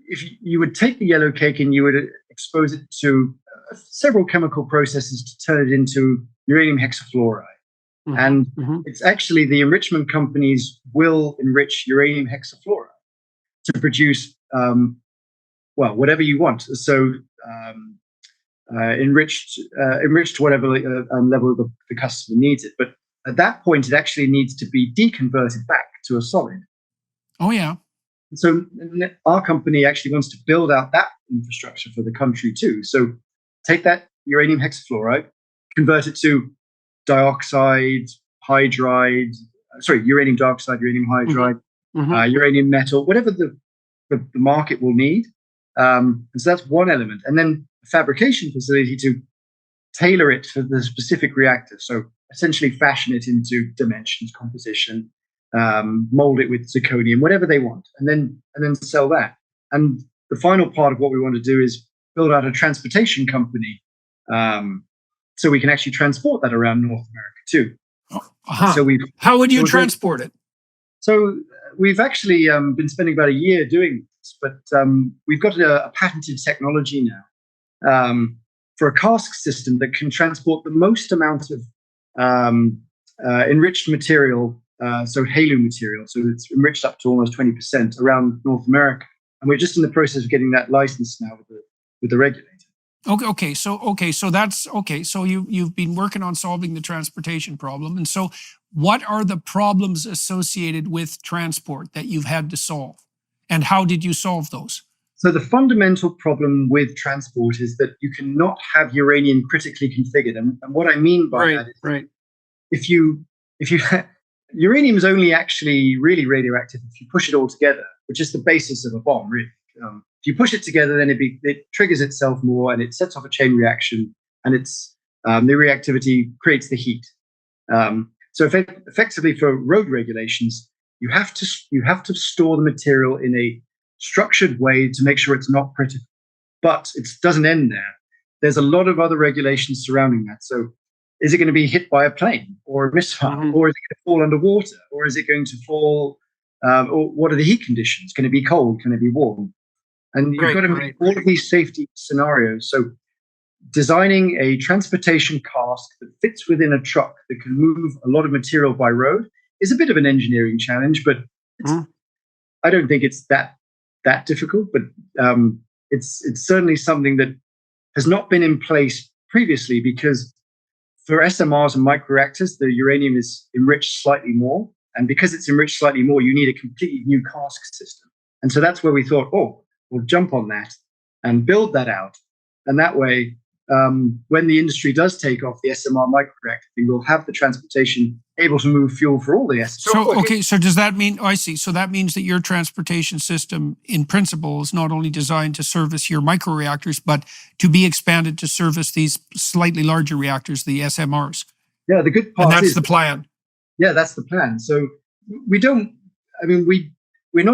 if you would take the yellow cake and you would expose it to several chemical processes to turn it into uranium hexafluoride. And it's actually the enrichment companies will enrich uranium hexafluoride to produce, whatever you want. So enriched to whatever level the customer needs it. But at that point, it actually needs to be deconverted back to a solid. Oh, yeah. So our company actually wants to build out that infrastructure for the country too. So take that uranium hexafluoride, convert it to uranium dioxide, uranium hydride, uranium metal, whatever the market will need. And so that's one element. And then a fabrication facility to tailor it for the specific reactor. So essentially fashion it into dimensions, composition, mold it with zirconium, whatever they want, and then sell that. And the final part of what we want to do is build out a transportation company, so we can actually transport that around North America too. So how would you transport it? So we've actually been spending about a year doing this, but we've got a patented technology now for a cask system that can transport the most amount of enriched material, so HALEU material. So it's enriched up to almost 20% around North America, and we're just in the process of getting that license now with the regulator. Okay. So that's okay. So you've been working on solving the transportation problem, and so what are the problems associated with transport that you've had to solve, and how did you solve those? So the fundamental problem with transport is that you cannot have uranium critically configured, and what I mean by that is if you uranium is only actually really radioactive if you push it all together, which is the basis of a bomb, really. If you push it together, then it triggers itself more, and it sets off a chain reaction, and the reactivity creates the heat. So effectively, for road regulations, you have to store the material in a structured way to make sure it's not critical. But it doesn't end there. There's a lot of other regulations surrounding that. So is it going to be hit by a plane or a missile, or is it going to fall underwater, or is it going to fall? Or what are the heat conditions? Can it be cold? Can it be warm? And you've got to make all of these safety scenarios. So designing a transportation cask that fits within a truck that can move a lot of material by road is a bit of an engineering challenge, but I don't think it's that difficult. But it's certainly something that has not been in place previously, because for SMRs and microreactors, the uranium is enriched slightly more. And because it's enriched slightly more, you need a completely new cask system. And so that's where we thought, we'll jump on that and build that out. And that way, when the industry does take off the SMR microreactor, we'll have the transportation able to move fuel for all the SMR. So does that mean, I see. So that means that your transportation system in principle is not only designed to service your microreactors, but to be expanded to service these slightly larger reactors, the SMRs. Yeah, the good part is... And that's the plan. Yeah, that's the plan. So we're not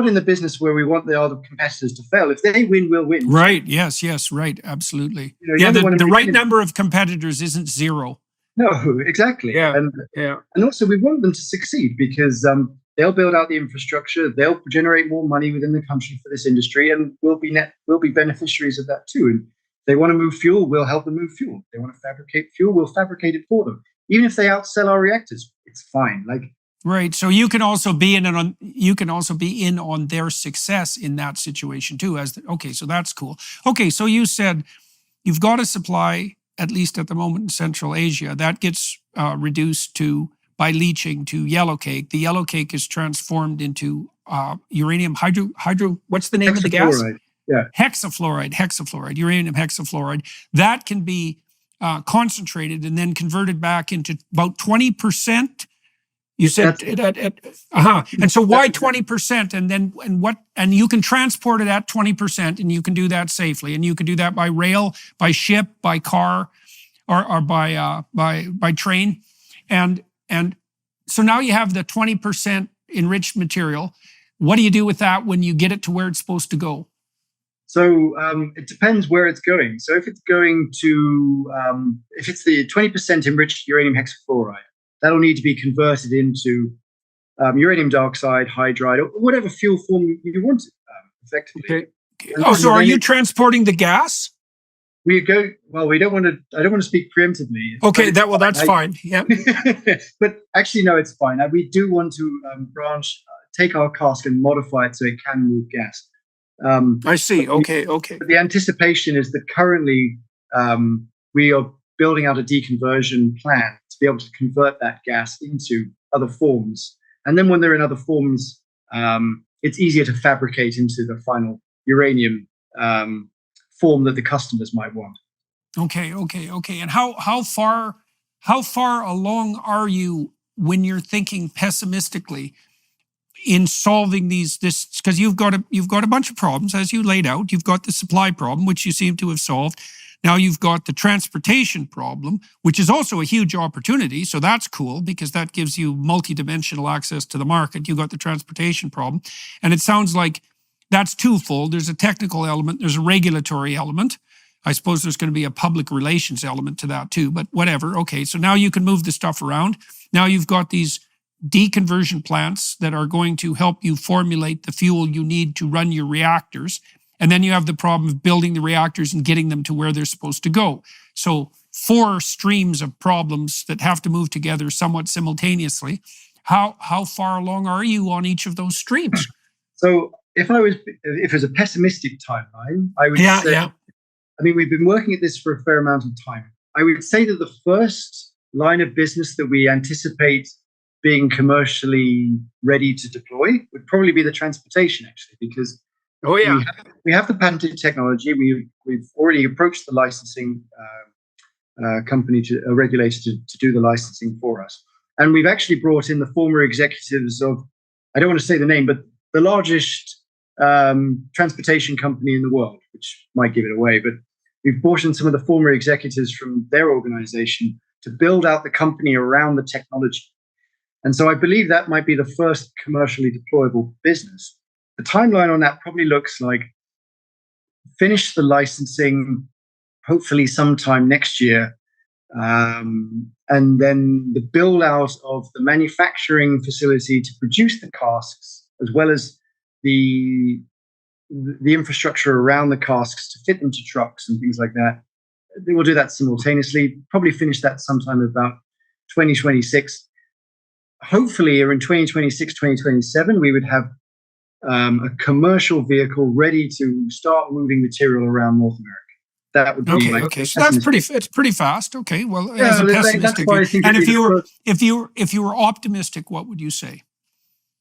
in the business where we want the other competitors to fail. If they win, we'll win. Right. Yes. Right. Absolutely. The right number of competitors isn't zero. No, exactly. Yeah. And also we want them to succeed, because they'll build out the infrastructure. They'll generate more money within the country for this industry, and we'll be beneficiaries of that too. And if they want to move fuel, we'll help them move fuel. If they want to fabricate fuel, we'll fabricate it for them. Even if they outsell our reactors, it's fine. Right. So you can also be in on their success in that situation too. So that's cool. Okay, so you said you've got a supply, at least at the moment, in Central Asia. That gets reduced by leaching to yellow cake. The yellow cake is transformed into uranium hydro. What's the name of the gas? Yeah. Hexafluoride, uranium hexafluoride. That can be concentrated and then converted back into about 20%. You said And so why 20%? And you can transport it at 20%, and you can do that safely, and you can do that by rail, by ship, by car, or by train. And so now you have the 20% enriched material. What do you do with that when you get it to where it's supposed to go? So it depends where it's going. So if it's going to, if it's the 20% enriched uranium hexafluoride, that'll need to be converted into uranium dioxide, hydride, or whatever fuel form you want it, effectively. Okay. Oh, so are you transporting the gas? We go, well, we don't want to, I don't want to speak preemptively. Okay, that's fine. Yeah. But actually, no, it's fine. We do want to take our cask and modify it so it can move gas. I see. Okay. But the anticipation is that currently we are building out a deconversion plan to be able to convert that gas into other forms. And then when they're in other forms, it's easier to fabricate into the final uranium form that the customers might want. Okay. And how far along are you when you're thinking pessimistically in solving this, because you've got a bunch of problems as you laid out. You've got the supply problem, which you seem to have solved. Now you've got the transportation problem, which is also a huge opportunity. So that's cool because that gives you multidimensional access to the market. You've got the transportation problem. And it sounds like that's twofold. There's a technical element, there's a regulatory element. I suppose there's going to be a public relations element to that too, but whatever. Okay, so now you can move the stuff around. Now you've got these deconversion plants that are going to help you formulate the fuel you need to run your reactors. And then you have the problem of building the reactors and getting them to where they're supposed to go. So 4 streams of problems that have to move together somewhat simultaneously. How far along are you on each of those streams? So if it was a pessimistic timeline, I would say, I mean, we've been working at this for a fair amount of time. I would say that the first line of business that we anticipate being commercially ready to deploy would probably be the transportation, actually, because we have the patented technology. We've already approached the licensing company, a regulator, to do the licensing for us. And we've actually brought in the former executives of, I don't want to say the name, but the largest transportation company in the world, which might give it away. But we've brought in some of the former executives from their organization to build out the company around the technology. And so I believe that might be the first commercially deployable business. The timeline on that probably looks like finish the licensing, hopefully sometime next year, and then the build out of the manufacturing facility to produce the casks, as well as the infrastructure around the casks to fit into trucks and things like that. They will do that simultaneously, probably finish that sometime about 2026. Hopefully, or in 2026, 2027, we would have a commercial vehicle ready to start moving material around North America. That would be okay. So it's pretty fast. Okay, well, as a pessimistic, and if you were optimistic, what would you say?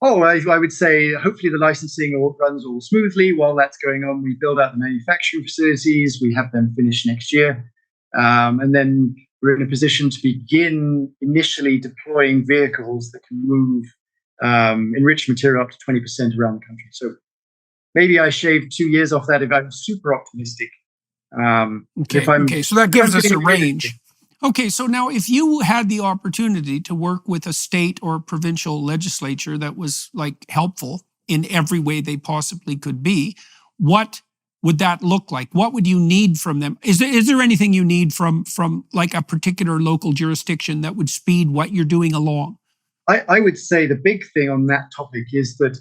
Oh, I would say hopefully the licensing runs all smoothly. While that's going on, we build out the manufacturing facilities. We have them finished next year, and then we're in a position to begin initially deploying vehicles that can move enriched material up to 20% around the country. So maybe I shaved 2 years off that if I'm super optimistic. Okay, so that gives us a range. Okay, so now if you had the opportunity to work with a state or provincial legislature that was like helpful in every way they possibly could be, what would that look like? What would you need from them? Is there anything you need from like a particular local jurisdiction that would speed what you're doing along? I would say the big thing on that topic is that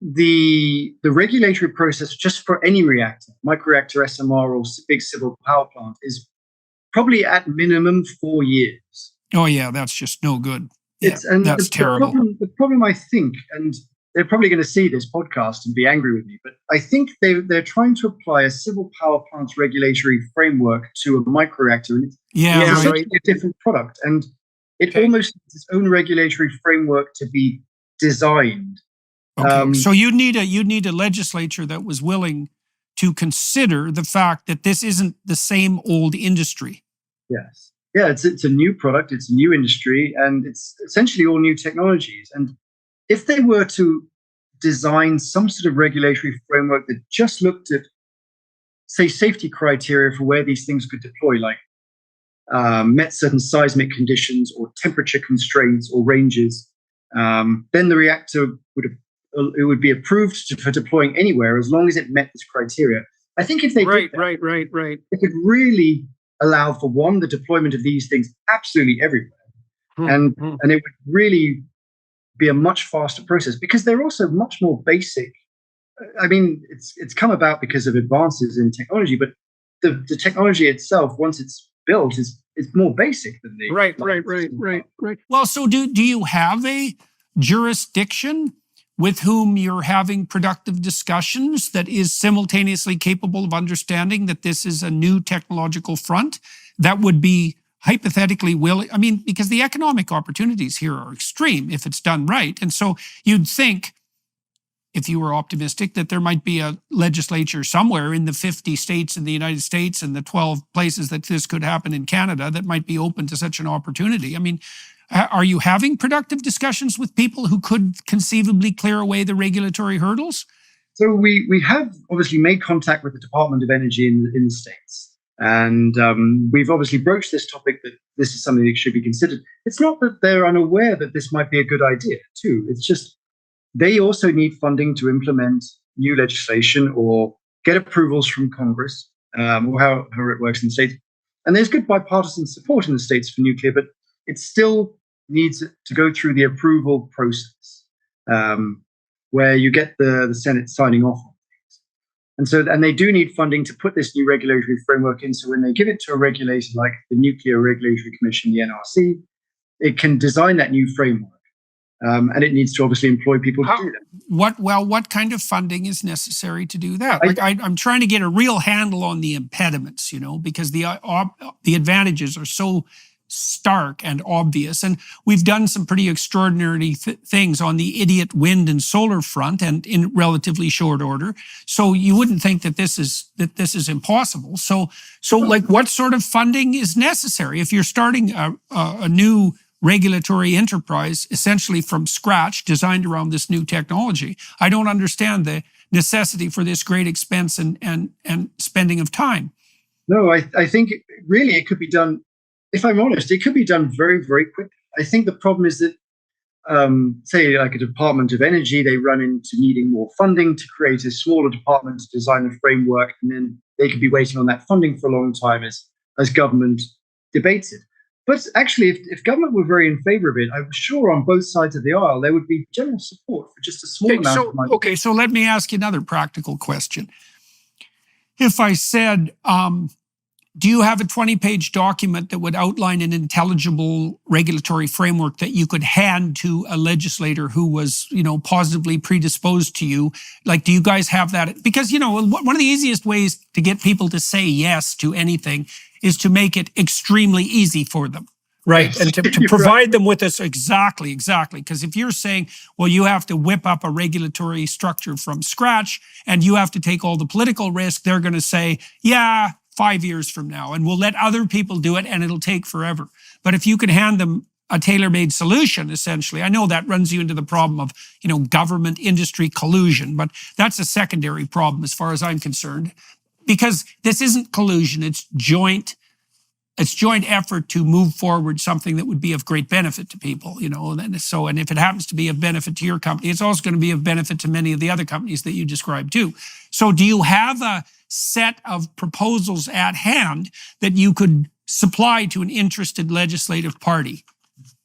the regulatory process just for any reactor, microreactor, SMR, or big civil power plant, is probably at minimum 4 years. Oh yeah, that's just no good. That's terrible. The problem, I think, and they're probably going to see this podcast and be angry with me, but I think they're trying to apply a civil power plant regulatory framework to a microreactor. And it's a different product, and it almost needs its own regulatory framework to be designed. Okay, so you'd need a legislature that was willing to consider the fact that this isn't the same old industry. Yes. Yeah, it's a new product, it's a new industry, and it's essentially all new technologies. And if they were to design some sort of regulatory framework that just looked at, say, safety criteria for where these things could deploy, like met certain seismic conditions or temperature constraints or ranges, then the reactor would be approved for deploying anywhere as long as it met this criteria. I think if they did that, right. it could really allow for the deployment of these things absolutely everywhere, and it would really be a much faster process because they're also much more basic. I mean, it's come about because of advances in technology, but the technology itself, once it's built, is more basic than the right. Well, so do you have a jurisdiction with whom you're having productive discussions that is simultaneously capable of understanding that this is a new technological front that would be hypothetically willing? I mean, because the economic opportunities here are extreme if it's done right. And so you'd think, if you were optimistic, that there might be a legislature somewhere in the 50 states in the United States and the 12 places that this could happen in Canada that might be open to such an opportunity. I mean, are you having productive discussions with people who could conceivably clear away the regulatory hurdles? So we have obviously made contact with the Department of Energy in the States. And we've obviously broached this topic that this is something that should be considered. It's not that they're unaware that this might be a good idea, too. It's just they also need funding to implement new legislation or get approvals from Congress, or however it works in the States. And there's good bipartisan support in the States for nuclear, but it still needs to go through the approval process, where you get the Senate signing off on things. And they do need funding to put this new regulatory framework in. So when they give it to a regulator like the Nuclear Regulatory Commission, the NRC, it can design that new framework. And it needs to obviously employ people to do that. What kind of funding is necessary to do that? I'm trying to get a real handle on the impediments, because the advantages are so stark and obvious. And we've done some pretty extraordinary things on the idiot wind and solar front, and in relatively short order. So you wouldn't think that this is impossible. So like, what sort of funding is necessary if you're starting a new regulatory enterprise essentially from scratch, designed around this new technology? I don't understand the necessity for this great expense and spending of time. No, I think really it could be done. If I'm honest, it could be done very, very quickly. I think the problem is that, say, like a Department of Energy, they run into needing more funding to create a smaller department to design a framework, and then they could be waiting on that funding for a long time as government debates it. But actually, if government were very in favor of it, I'm sure on both sides of the aisle, there would be general support for just a small amount of money. Okay, so let me ask you another practical question. If I said, do you have a 20-page document that would outline an intelligible regulatory framework that you could hand to a legislator who was, positively predisposed to you? Like, do you guys have that? Because, one of the easiest ways to get people to say yes to anything is to make it extremely easy for them. Right. And to provide them with this. Exactly. Because if you're saying, well, you have to whip up a regulatory structure from scratch and you have to take all the political risk, they're going to say, yeah, 5 years from now, and we'll let other people do it and it'll take forever. But if you can hand them a tailor-made solution, essentially, I know that runs you into the problem of, government industry collusion, but that's a secondary problem as far as I'm concerned, because this isn't collusion, it's joint effort to move forward something that would be of great benefit to people, and if it happens to be of benefit to your company, it's also going to be of benefit to many of the other companies that you described too. So do you have a set of proposals at hand that you could supply to an interested legislative party?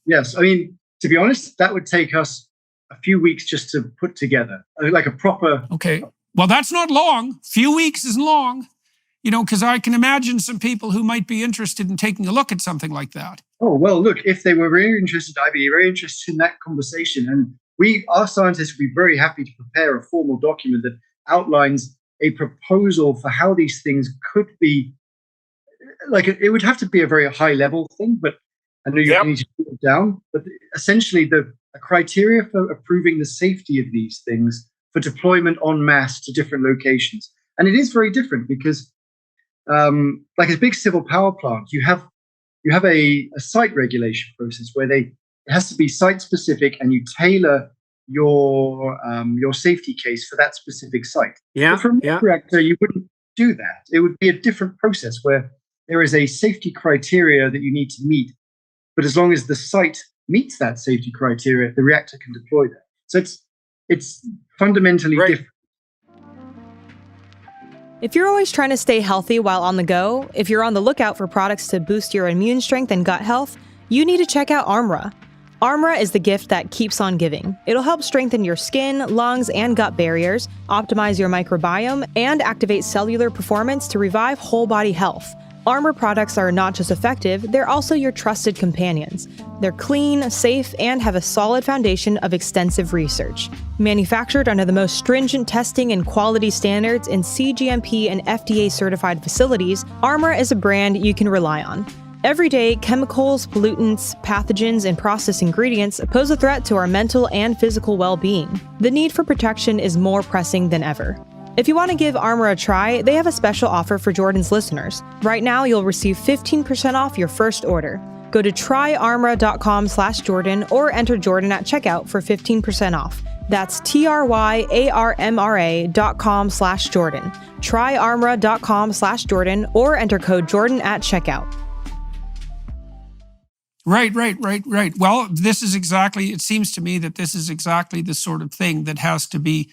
Yes. I mean, to be honest, that would take us a few weeks just to put together, like a proper... Okay. Well, that's not long. Few weeks isn't long, because I can imagine some people who might be interested in taking a look at something like that. Oh, well, look, if they were very interested, I'd be very interested in that conversation. And our scientists would be very happy to prepare a formal document that outlines a proposal for how these things could be. Like, it would have to be a very high level thing, but I know you need to put it down. But essentially, the criteria for approving the safety of these things for deployment en masse to different locations. And it is very different because, like a big civil power plant, you have a site regulation process where it has to be site specific, and you tailor your safety case for that specific site. Yeah. But from a reactor, you wouldn't do that. It would be a different process where there is a safety criteria that you need to meet. But as long as the site meets that safety criteria, the reactor can deploy that. So it's fundamentally different. If you're always trying to stay healthy while on the go, if you're on the lookout for products to boost your immune strength and gut health, you need to check out Armra. Armra is the gift that keeps on giving. It'll help strengthen your skin, lungs, and gut barriers, optimize your microbiome, and activate cellular performance to revive whole body health. Armra products are not just effective, they're also your trusted companions. They're clean, safe, and have a solid foundation of extensive research. Manufactured under the most stringent testing and quality standards in CGMP and FDA-certified facilities, Armra is a brand you can rely on. Every day, chemicals, pollutants, pathogens, and processed ingredients pose a threat to our mental and physical well-being. The need for protection is more pressing than ever. If you want to give Armra a try, they have a special offer for Jordan's listeners. Right now, you'll receive 15% off your first order. Go to tryarmra.com/Jordan or enter Jordan at checkout for 15% off. That's tryarmra.com/Jordan. Tryarmra.com/Jordan or enter code Jordan at checkout. Right. Well, it seems to me that this is exactly the sort of thing that has to be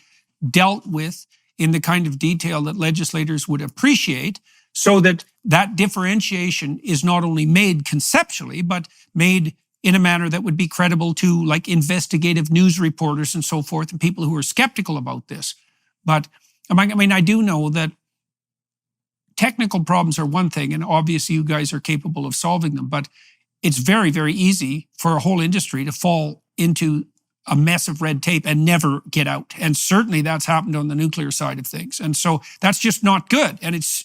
dealt with in the kind of detail that legislators would appreciate, so that that differentiation is not only made conceptually, but made in a manner that would be credible to like investigative news reporters and so forth, and people who are skeptical about this. But I mean, I do know that technical problems are one thing, and obviously you guys are capable of solving them, but it's very, very easy for a whole industry to fall into a mess of red tape and never get out. And certainly that's happened on the nuclear side of things. And so that's just not good. And it's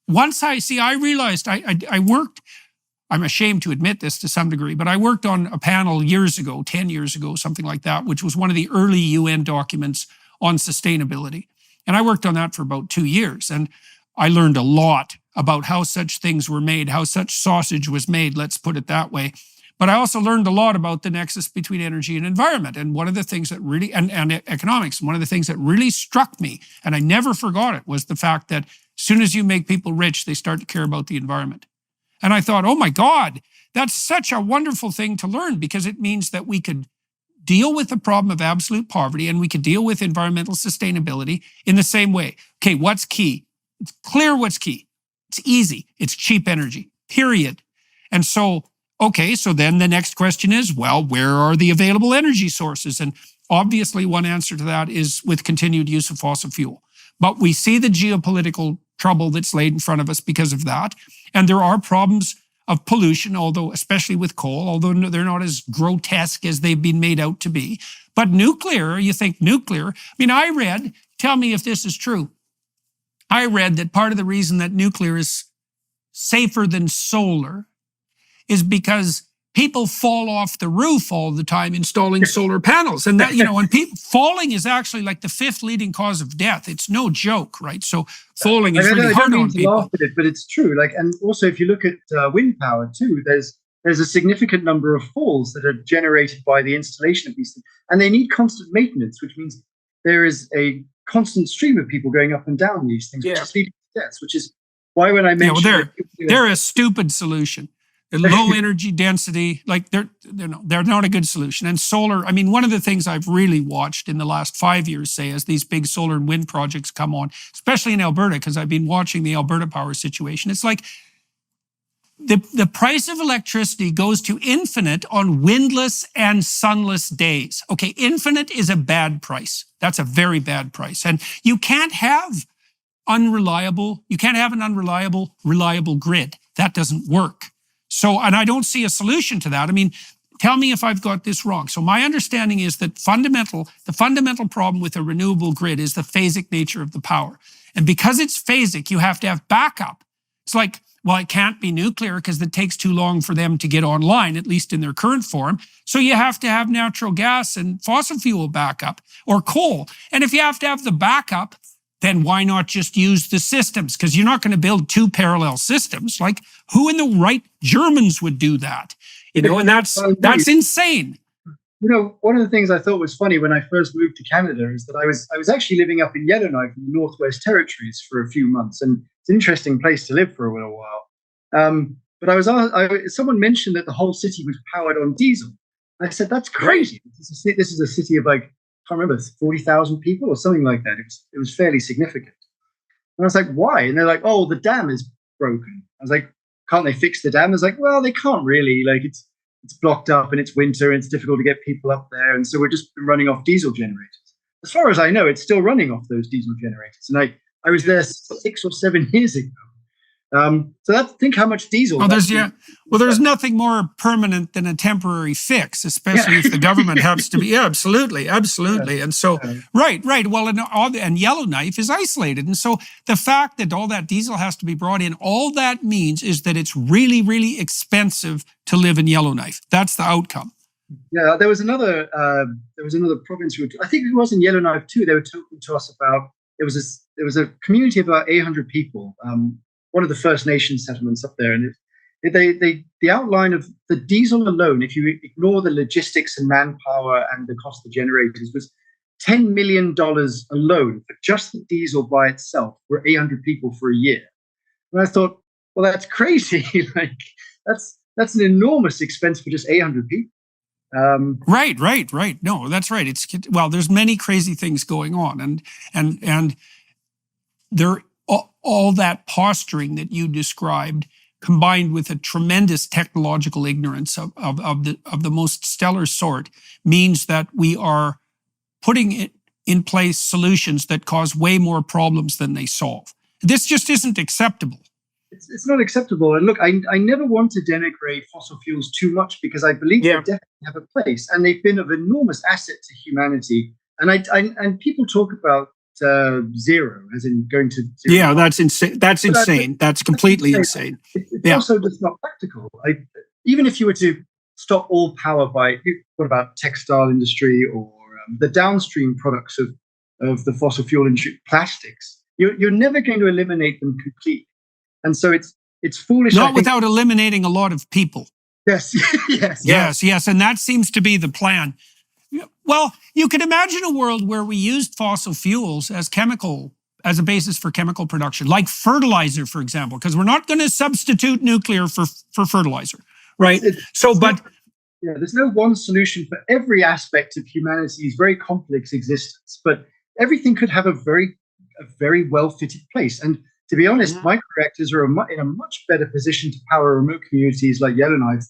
once I realized I worked, I'm ashamed to admit this to some degree, but I worked on a panel years ago, 10 years ago, something like that, which was one of the early UN documents on sustainability. And I worked on that for about 2 years. And I learned a lot about how such things were made, how such sausage was made, let's put it that way. But I also learned a lot about the nexus between energy and environment. And one of the things that really, and economics, one of the things that really struck me, and I never forgot it, was the fact that as soon as you make people rich, they start to care about the environment. And I thought, oh my God, that's such a wonderful thing to learn, because it means that we could deal with the problem of absolute poverty and we could deal with environmental sustainability in the same way. Okay, what's key? It's clear what's key. It's easy. It's cheap energy, period. And so, okay, so then the next question is, well, where are the available energy sources? And obviously one answer to that is with continued use of fossil fuel. But we see the geopolitical trouble that's laid in front of us because of that. And there are problems of pollution, although especially with coal, although they're not as grotesque as they've been made out to be. But nuclear, you think nuclear, I mean, I read, tell me if this is true, I read that part of the reason that nuclear is safer than solar is because people fall off the roof all the time installing solar panels. And that, and falling is actually like the 5th leading cause of death. It's no joke, right? So falling is really hard on people. Laugh at it, but it's true. And also if you look at wind power too, there's a significant number of falls that are generated by the installation of these things. And they need constant maintenance, which means there is a constant stream of people going up and down these things, which is leading to deaths, which is why when I mentioned... they're a stupid solution. The low energy density, they're not a good solution. And solar, I mean, one of the things I've really watched in the last 5 years, say, as these big solar and wind projects come on, especially in Alberta, because I've been watching the Alberta power situation, it's like the price of electricity goes to infinite on windless and sunless days. Okay, infinite is a bad price. That's a very bad price. And you can't have an unreliable grid. That doesn't work. So, and I don't see a solution to that. I mean, tell me if I've got this wrong. So my understanding is that the fundamental problem with a renewable grid is the phasic nature of the power. And because it's phasic, you have to have backup. It's like, well, it can't be nuclear because it takes too long for them to get online, at least in their current form. So you have to have natural gas and fossil fuel backup or coal. And if you have to have the backup, then why not just use the systems? Because you're not going to build 2 parallel systems. Like, who in the right Germans would do that? And that's insane. One of the things I thought was funny when I first moved to Canada is that I was actually living up in Yellowknife in the Northwest Territories for a few months. And it's an interesting place to live for a little while. But someone mentioned that the whole city was powered on diesel. And I said, that's crazy. This is a city of like, I can't remember, 40,000 people or something like that. It was fairly significant. And I was like, why? And they're like, oh, the dam is broken. I was like, can't they fix the dam? I was like, well, they can't really. Like, it's blocked up and it's winter and it's difficult to get people up there. And so we're just running off diesel generators. As far as I know, it's still running off those diesel generators. And I was there 6 or 7 years ago. Think how much diesel. Oh, there's nothing more permanent than a temporary fix, especially if the government happens to be. Yeah, absolutely. And so, right. Well, and Yellowknife is isolated, and so the fact that all that diesel has to be brought in, all that means is that it's really, really expensive to live in Yellowknife. That's the outcome. Yeah, there was another province. I think it was in Yellowknife too. They were talking to us about there was a community of about 800 people. One of the First Nations settlements up there, and the outline of the diesel alone, if you ignore the logistics and manpower and the cost of generators, was $10 million alone for just the diesel by itself for 800 people for a year. And I thought, well, that's crazy. Like that's an enormous expense for just 800 people. Right. No, that's right. There's many crazy things going on, and there. All that posturing that you described, combined with a tremendous technological ignorance of the most stellar sort, means that we are putting in place solutions that cause way more problems than they solve. This just isn't acceptable. It's not acceptable. And look, I never want to denigrate fossil fuels too much because I believe they definitely have a place, and they've been of enormous asset to humanity. And people talk about zero, as in going to zero. Yeah, that's insane. That's insane. That's completely insane. It's also just not practical. Even if you were to stop all power by, what about textile industry or the downstream products of the fossil fuel industry, plastics, you're never going to eliminate them completely. And so it's foolish. Not without eliminating a lot of people. Yes, yes. And that seems to be the plan. Well, you can imagine a world where we used fossil fuels as a basis for chemical production, like fertilizer, for example, because we're not going to substitute nuclear for fertilizer, right? There's no one solution for every aspect of humanity's very complex existence, but everything could have a very well-fitted place. And to be honest, microreactors are in a much better position to power remote communities like Yellowknife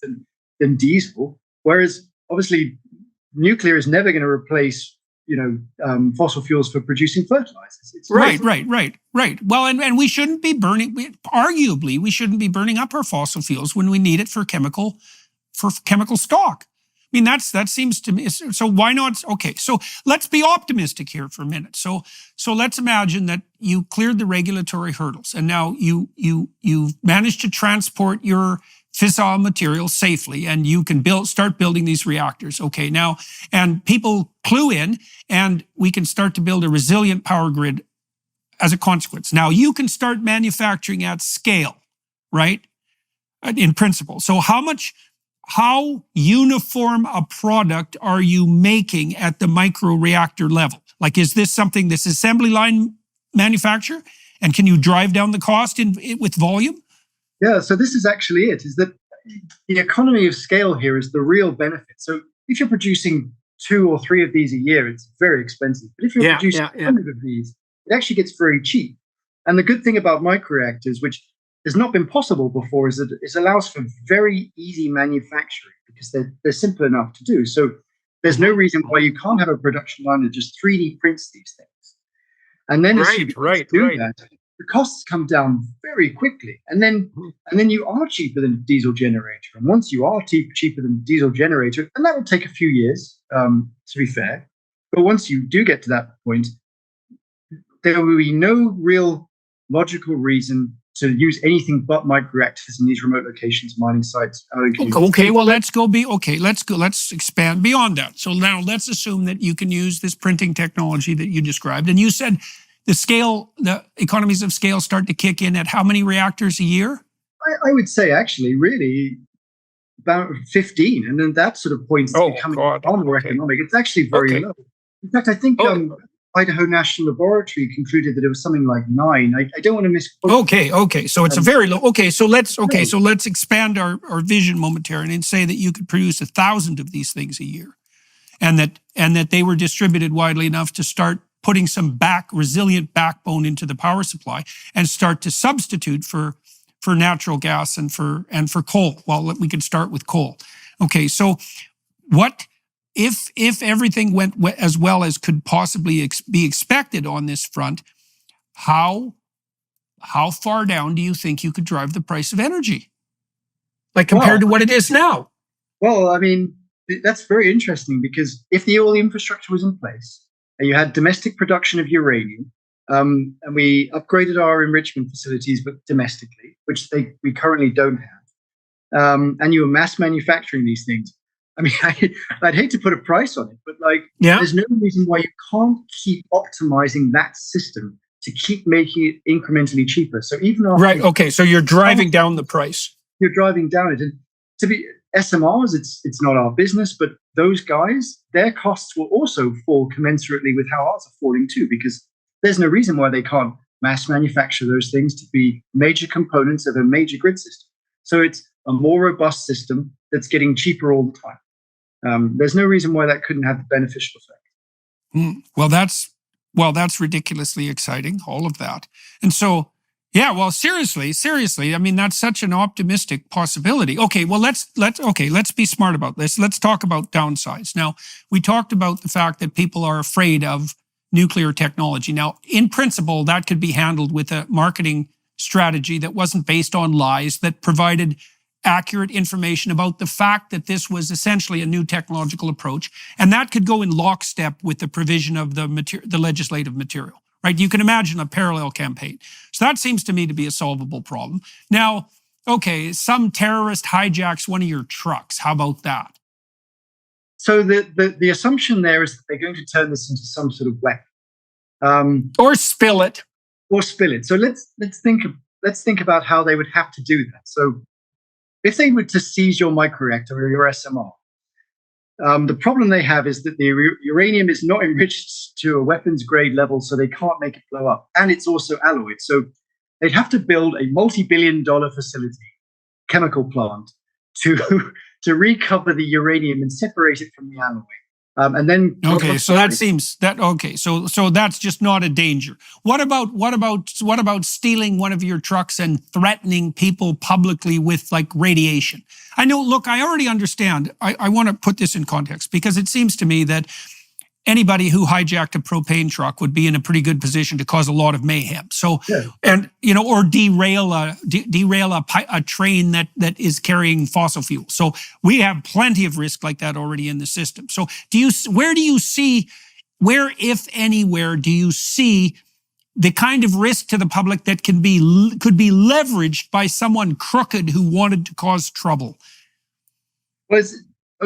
than diesel, whereas obviously nuclear is never going to replace, fossil fuels for producing fertilizers. Right. Well, and we shouldn't be arguably, we shouldn't be burning up our fossil fuels when we need it for chemical stock. I mean, that seems to me. So why not? Okay, so let's be optimistic here for a minute. So let's imagine that you cleared the regulatory hurdles, and now you've managed to transport your fissile material safely, and you can start building these reactors. Okay, now, and people clue in, and we can start to build a resilient power grid as a consequence. Now, you can start manufacturing at scale, right? In principle. So how uniform a product are you making at the microreactor level? Like, is this assembly line manufacture? And can you drive down the cost with volume? Yeah, so this is actually it, is that the economy of scale here is the real benefit. So if you're producing 2 or 3 of these a year, it's very expensive. But if you're producing 100 of these, it actually gets very cheap. And the good thing about microreactors, which has not been possible before, is that it allows for very easy manufacturing because they're simple enough to do. So there's no reason why you can't have a production line that just 3D prints these things. And then as you do that, the costs come down very quickly, and then you are cheaper than a diesel generator. And once you are cheaper than a diesel generator, and that will take a few years, to be fair, but once you do get to that point, there will be no real logical reason to use anything but microreactors in these remote locations, mining sites. Okay, well, let's expand beyond that. So now let's assume that you can use this printing technology that you described, and you said the economies of scale start to kick in at how many reactors a year? I would say actually really about 15. And then that sort of point is becoming far more economic. It's actually very low. In fact, I think Idaho National Laboratory concluded that it was something like 9. I don't want to misquote. Okay. So it's a very low. So let's expand our vision momentarily and say that you could produce 1,000 of these things a year, and that they were distributed widely enough to start putting some resilient backbone into the power supply and start to substitute for natural gas and for coal. Well, we could start with coal. Okay, so what if everything went as well as could possibly be expected on this front? How far down do you think you could drive the price of energy, like compared to what it is now? Well, I mean, that's very interesting, because if all the infrastructure was in place and you had domestic production of uranium, and we upgraded our enrichment facilities, but domestically, which we currently don't have, and you were mass manufacturing these things. I mean, I'd hate to put a price on it, but there's no reason why you can't keep optimizing that system to keep making it incrementally cheaper. So even after so you're driving down the price. You're driving down it, and to be SMRs, it's not our business, but those guys, their costs will also fall commensurately with how ours are falling too, because there's no reason why they can't mass manufacture those things to be major components of a major grid system. So it's a more robust system that's getting cheaper all the time. There's no reason why that couldn't have the beneficial effect. Well, that's ridiculously exciting, all of that. And so, yeah, well, seriously, I mean, that's such an optimistic possibility. Okay, well, let's be smart about this. Let's talk about downsides. Now, we talked about the fact that people are afraid of nuclear technology. Now, in principle, that could be handled with a marketing strategy that wasn't based on lies, that provided accurate information about the fact that this was essentially a new technological approach, and that could go in lockstep with the provision of the legislative material, right? You can imagine a parallel campaign. So that seems to me to be a solvable problem. Now, okay, some terrorist hijacks one of your trucks. How about that? So the assumption there is that they're going to turn this into some sort of weapon, or spill it. So let's think about how they would have to do that. So if they were to seize your microreactor or your SMR, the problem they have is that the uranium is not enriched to a weapons grade level, so they can't make it blow up, and it's also alloyed. So they'd have to build a multi-billion-dollar facility, chemical plant, to recover the uranium and separate it from the alloy. And then so that's just not a danger. What about stealing one of your trucks and threatening people publicly with like radiation? I know, look, I already understand. I want to put this in context, because it seems to me that anybody who hijacked a propane truck would be in a pretty good position to cause a lot of mayhem. So, and or derail a train that is carrying fossil fuel. So we have plenty of risk like that already in the system. So where, if anywhere, do you see the kind of risk to the public that could be leveraged by someone crooked who wanted to cause trouble? Well,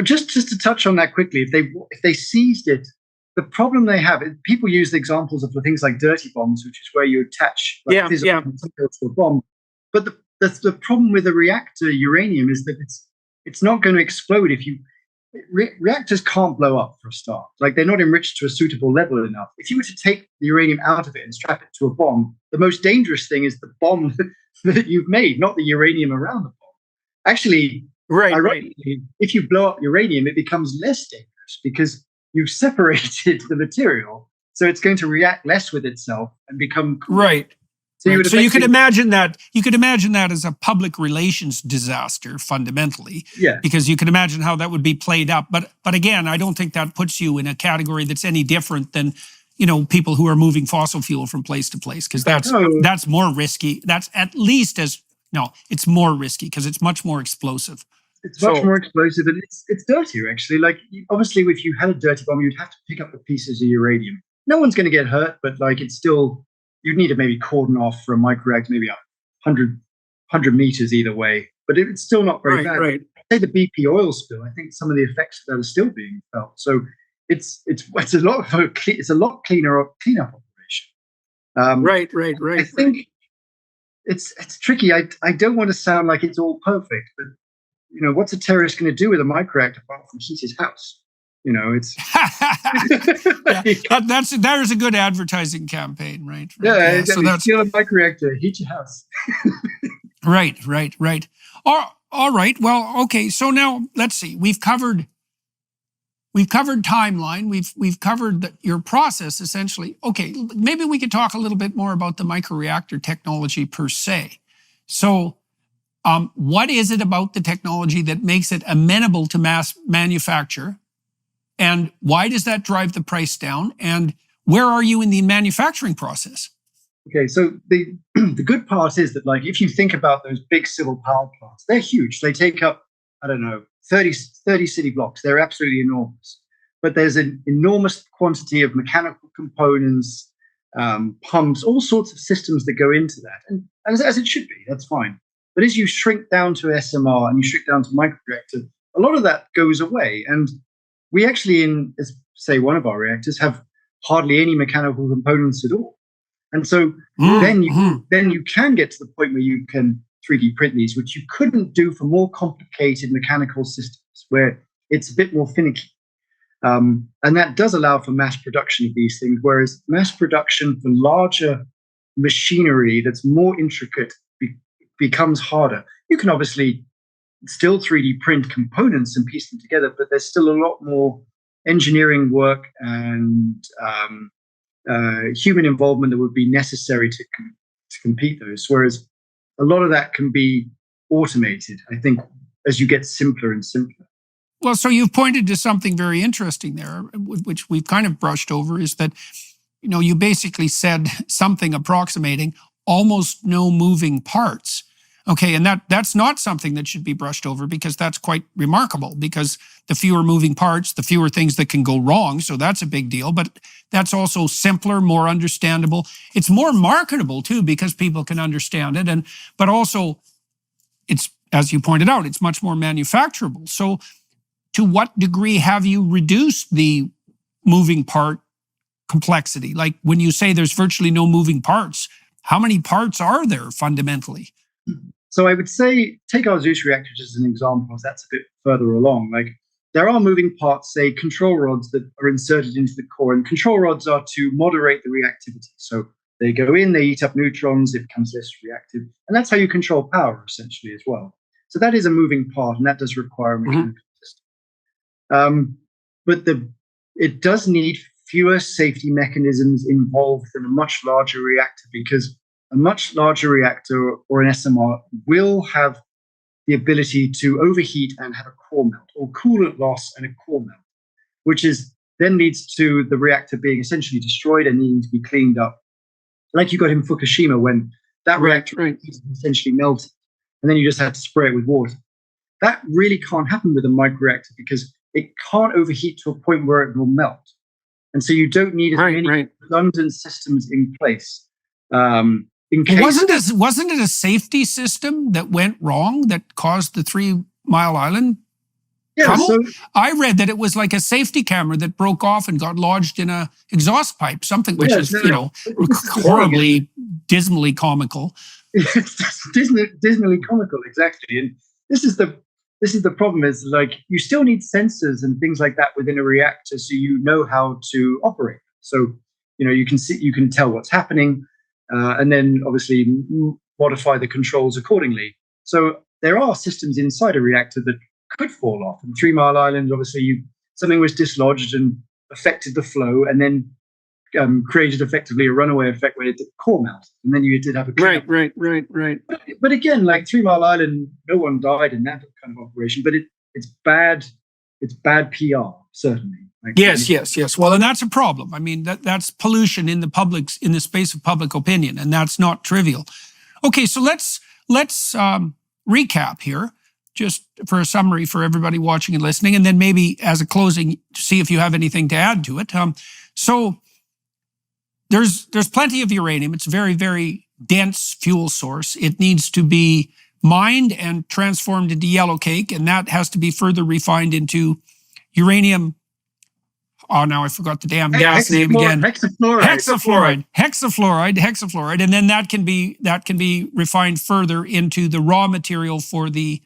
just to touch on that quickly, if they seized it, the problem they have, people use the examples of the things like dirty bombs, which is where you attach physical material to a bomb. But the problem with a reactor uranium is that it's not going to explode if you. Reactors can't blow up for a start. Like, they're not enriched to a suitable level enough. If you were to take the uranium out of it and strap it to a bomb, the most dangerous thing is the bomb that you've made, not the uranium around the bomb. Actually, ironically, if you blow up uranium, it becomes less dangerous because you've separated the material, so it's going to react less with itself and become right. So you could imagine that. You could imagine that as a public relations disaster, fundamentally. Yeah. Because you can imagine how that would be played up. But again, I don't think that puts you in a category that's any different than people who are moving fossil fuel from place to place, because that's more risky. That's at least it's more risky because it's much more explosive. It's much more explosive, and it's dirtier, actually. Like, obviously, if you had a dirty bomb, you'd have to pick up the pieces of uranium. No one's going to get hurt, but it's still, you'd need to maybe cordon off for a microreactor, maybe 100 meters either way. But it's still not very bad. Right. Say the BP oil spill, I think some of the effects of that are still being felt. So it's a lot cleaner cleanup operation. Right. I think it's tricky. I don't want to sound like it's all perfect, but what's a terrorist going to do with a microreactor apart from heat his house? It's yeah, that is a good advertising campaign, right? Yeah, exactly. So that's steal a microreactor, heat your house. Right. All right. Well, okay. So now let's see. We've covered timeline. We've covered your process essentially. Okay, maybe we could talk a little bit more about the microreactor technology per se. So, what is it about the technology that makes it amenable to mass manufacture? And why does that drive the price down? And where are you in the manufacturing process? Okay, so the good part is that, like, if you think about those big civil power plants, they're huge. They take up, 30 city blocks. They're absolutely enormous. But there's an enormous quantity of mechanical components, pumps, all sorts of systems that go into that. And as it should be, that's fine. But as you shrink down to SMR and you shrink down to microreactor, a lot of that goes away. And we actually, say, one of our reactors have hardly any mechanical components at all. And so then you can get to the point where you can 3D print these, which you couldn't do for more complicated mechanical systems, where it's a bit more finicky. And that does allow for mass production of these things, whereas mass production for larger machinery that's more intricate becomes harder. You can obviously still 3D print components and piece them together, but there's still a lot more engineering work and human involvement that would be necessary to compete those. Whereas a lot of that can be automated, I think, as you get simpler and simpler. Well, so you've pointed to something very interesting there, which we've kind of brushed over, is that, you basically said something approximating almost no moving parts. Okay, and that's not something that should be brushed over, because that's quite remarkable, because the fewer moving parts, the fewer things that can go wrong. So that's a big deal, but that's also simpler, more understandable. It's more marketable too, because people can understand it. But also it's, as you pointed out, it's much more manufacturable. So to what degree have you reduced the moving part complexity? Like when you say there's virtually no moving parts, how many parts are there fundamentally? So I would say, take our Zeus reactor as an example, as that's a bit further along. Like, there are moving parts, say control rods that are inserted into the core, and control rods are to moderate the reactivity. So they go in, they eat up neutrons, it becomes less reactive, and that's how you control power essentially as well. So that is a moving part, and that does require a mechanical system. But it does need fewer safety mechanisms involved than a much larger reactor, because a much larger reactor or an SMR will have the ability to overheat and have a core melt, or coolant loss and a core melt, which then leads to the reactor being essentially destroyed and needing to be cleaned up. Like you got in Fukushima, when that reactor essentially melted, and then you just had to spray it with water. That really can't happen with a microreactor, because it can't overheat to a point where it will melt. And so you don't need as many redundant systems in place. Wasn't it a safety system that went wrong that caused the 3 Mile Island trouble? So, I read that it was like a safety camera that broke off and got lodged in a exhaust pipe, something which is horribly, dismally comical. It's dismally comical, exactly. And this is the problem, is like, you still need sensors and things like that within a reactor, so you know how to operate. So you can tell what's happening. And then obviously modify the controls accordingly. So there are systems inside a reactor that could fall off. In 3 Mile Island, obviously, something was dislodged and affected the flow, and then created effectively a runaway effect where it did core melt. And then you did have a right. But again, like 3 Mile Island, no one died in that kind of operation. But it's bad. It's bad PR, certainly. Yes. Well, and that's a problem. I mean, that's pollution in the space of public opinion, and that's not trivial. Okay, so let's recap here, just for a summary for everybody watching and listening, and then maybe as a closing, see if you have anything to add to it. So there's plenty of uranium. It's a very, very dense fuel source. It needs to be mined and transformed into yellow cake, and that has to be further refined into uranium. Oh, now I forgot the damn gas name again. Hexafluoride, and then that can be refined further into the raw material for the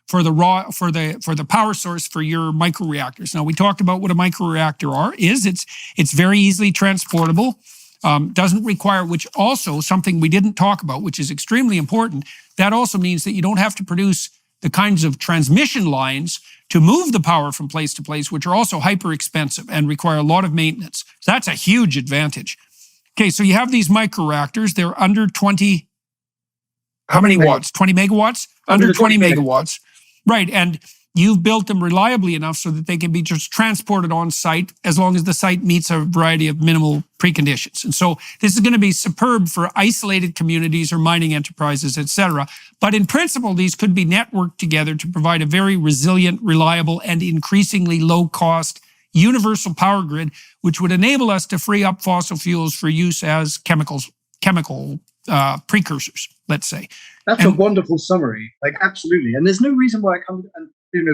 for the power source for your microreactors. Now, we talked about what a microreactor is. It's very easily transportable, doesn't require, which also something we didn't talk about, which is extremely important. That also means that you don't have to produce the kinds of transmission lines to move the power from place to place, which are also hyper expensive and require a lot of maintenance. So that's a huge advantage. Okay, so you have these microreactors. They're under 20, how many watts? 20 megawatts? Under 20 megawatts. Right, and you've built them reliably enough so that they can be just transported on site as long as the site meets a variety of minimal preconditions. And so this is going to be superb for isolated communities or mining enterprises, etc. But in principle, these could be networked together to provide a very resilient, reliable, and increasingly low-cost universal power grid, which would enable us to free up fossil fuels for use as chemical precursors, let's say. That's a wonderful summary. Like, absolutely. And there's no reason why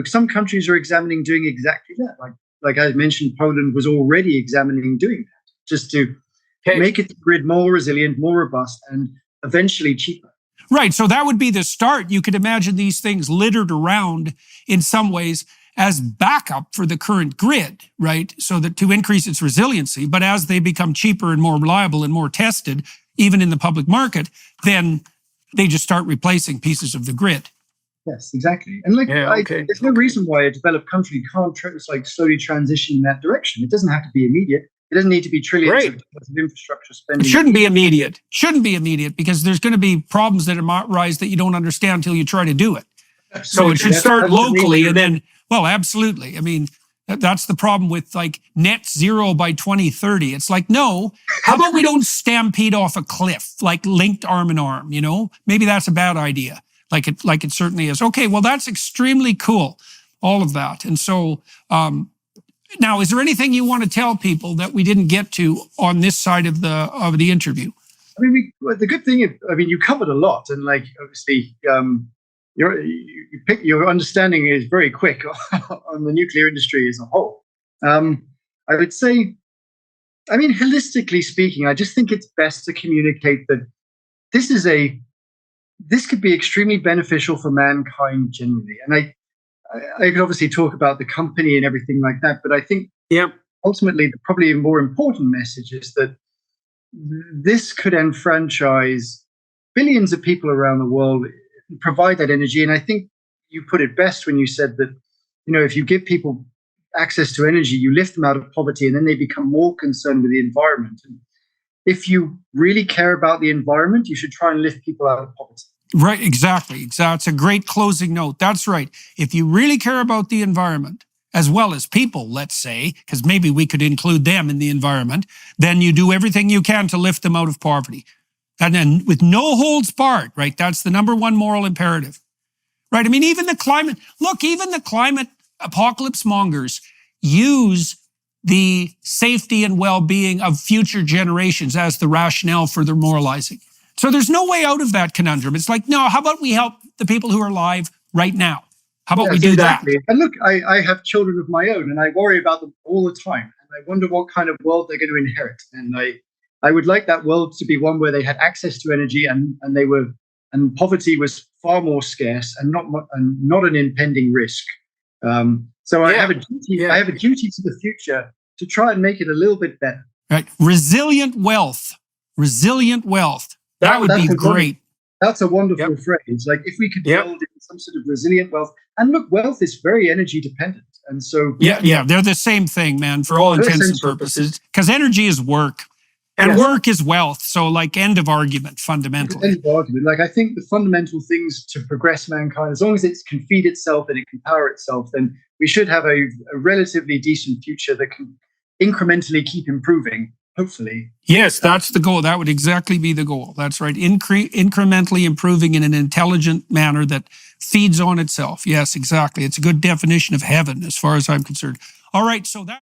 some countries are examining doing exactly that. Like I mentioned, Poland was already examining doing that, just to make it the grid more resilient, more robust, and eventually cheaper. Right. So that would be the start. You could imagine these things littered around in some ways as backup for the current grid, right? So that to increase its resiliency. But as they become cheaper and more reliable and more tested, even in the public market, then they just start replacing pieces of the grid. Yes, exactly. And there's no reason why a developed country can't slowly transition in that direction. It doesn't have to be immediate. It doesn't need to be trillions of dollars of infrastructure spending. It shouldn't be immediate. Shouldn't be immediate because there's going to be problems that arise that you don't understand until you try to do it. Absolutely. So it should start locally and then, well, absolutely. I mean, that's the problem with like net zero by 2030. It's like, no, how about we don't stampede off a cliff, like linked arm in arm, you know? Maybe that's a bad idea, like it certainly is. Okay, well, that's extremely cool, all of that. And so now, is there anything you want to tell people that we didn't get to on this side of the interview? I mean, the good thing is, you covered a lot, and like obviously, your understanding is very quick on the nuclear industry as a whole. I would say, holistically speaking, I just think it's best to communicate that this could be extremely beneficial for mankind generally. And I could obviously talk about the company and everything like that, but I think ultimately probably a more important message is that this could enfranchise billions of people around the world, provide that energy. And I think you put it best when you said that, if you give people access to energy, you lift them out of poverty, and then they become more concerned with the environment. And if you really care about the environment, you should try and lift people out of poverty. Right, exactly. It's a great closing note. That's right. If you really care about the environment, as well as people, let's say, because maybe we could include them in the environment, then you do everything you can to lift them out of poverty. And then with no holds barred, right? That's the number one moral imperative, right? I mean, even the climate apocalypse mongers use the safety and well-being of future generations as the rationale for their moralizing. So there's no way out of that conundrum. It's like, no, how about we help the people who are alive right now? How about we do that? And look, I have children of my own, and I worry about them all the time. And I wonder what kind of world they're going to inherit. And I would like that world to be one where they had access to energy and poverty was far more scarce and not an impending risk. So I have a duty. I have a duty to the future to try and make it a little bit better. Right, resilient wealth. That would be great. That's a wonderful phrase. Like if we could build in some sort of resilient wealth. And look, wealth is very energy dependent. And so they're the same thing, man, for all intents and purposes. Because energy is work. And work is wealth. So like end of argument, fundamentally. End of argument. Like I think the fundamental things to progress mankind, as long as it can feed itself and it can power itself, then we should have a relatively decent future that can incrementally keep improving, hopefully. Yes, that's the goal. That would exactly be the goal. That's right. Incrementally improving in an intelligent manner that feeds on itself. Yes, exactly. It's a good definition of heaven as far as I'm concerned. All right, so that...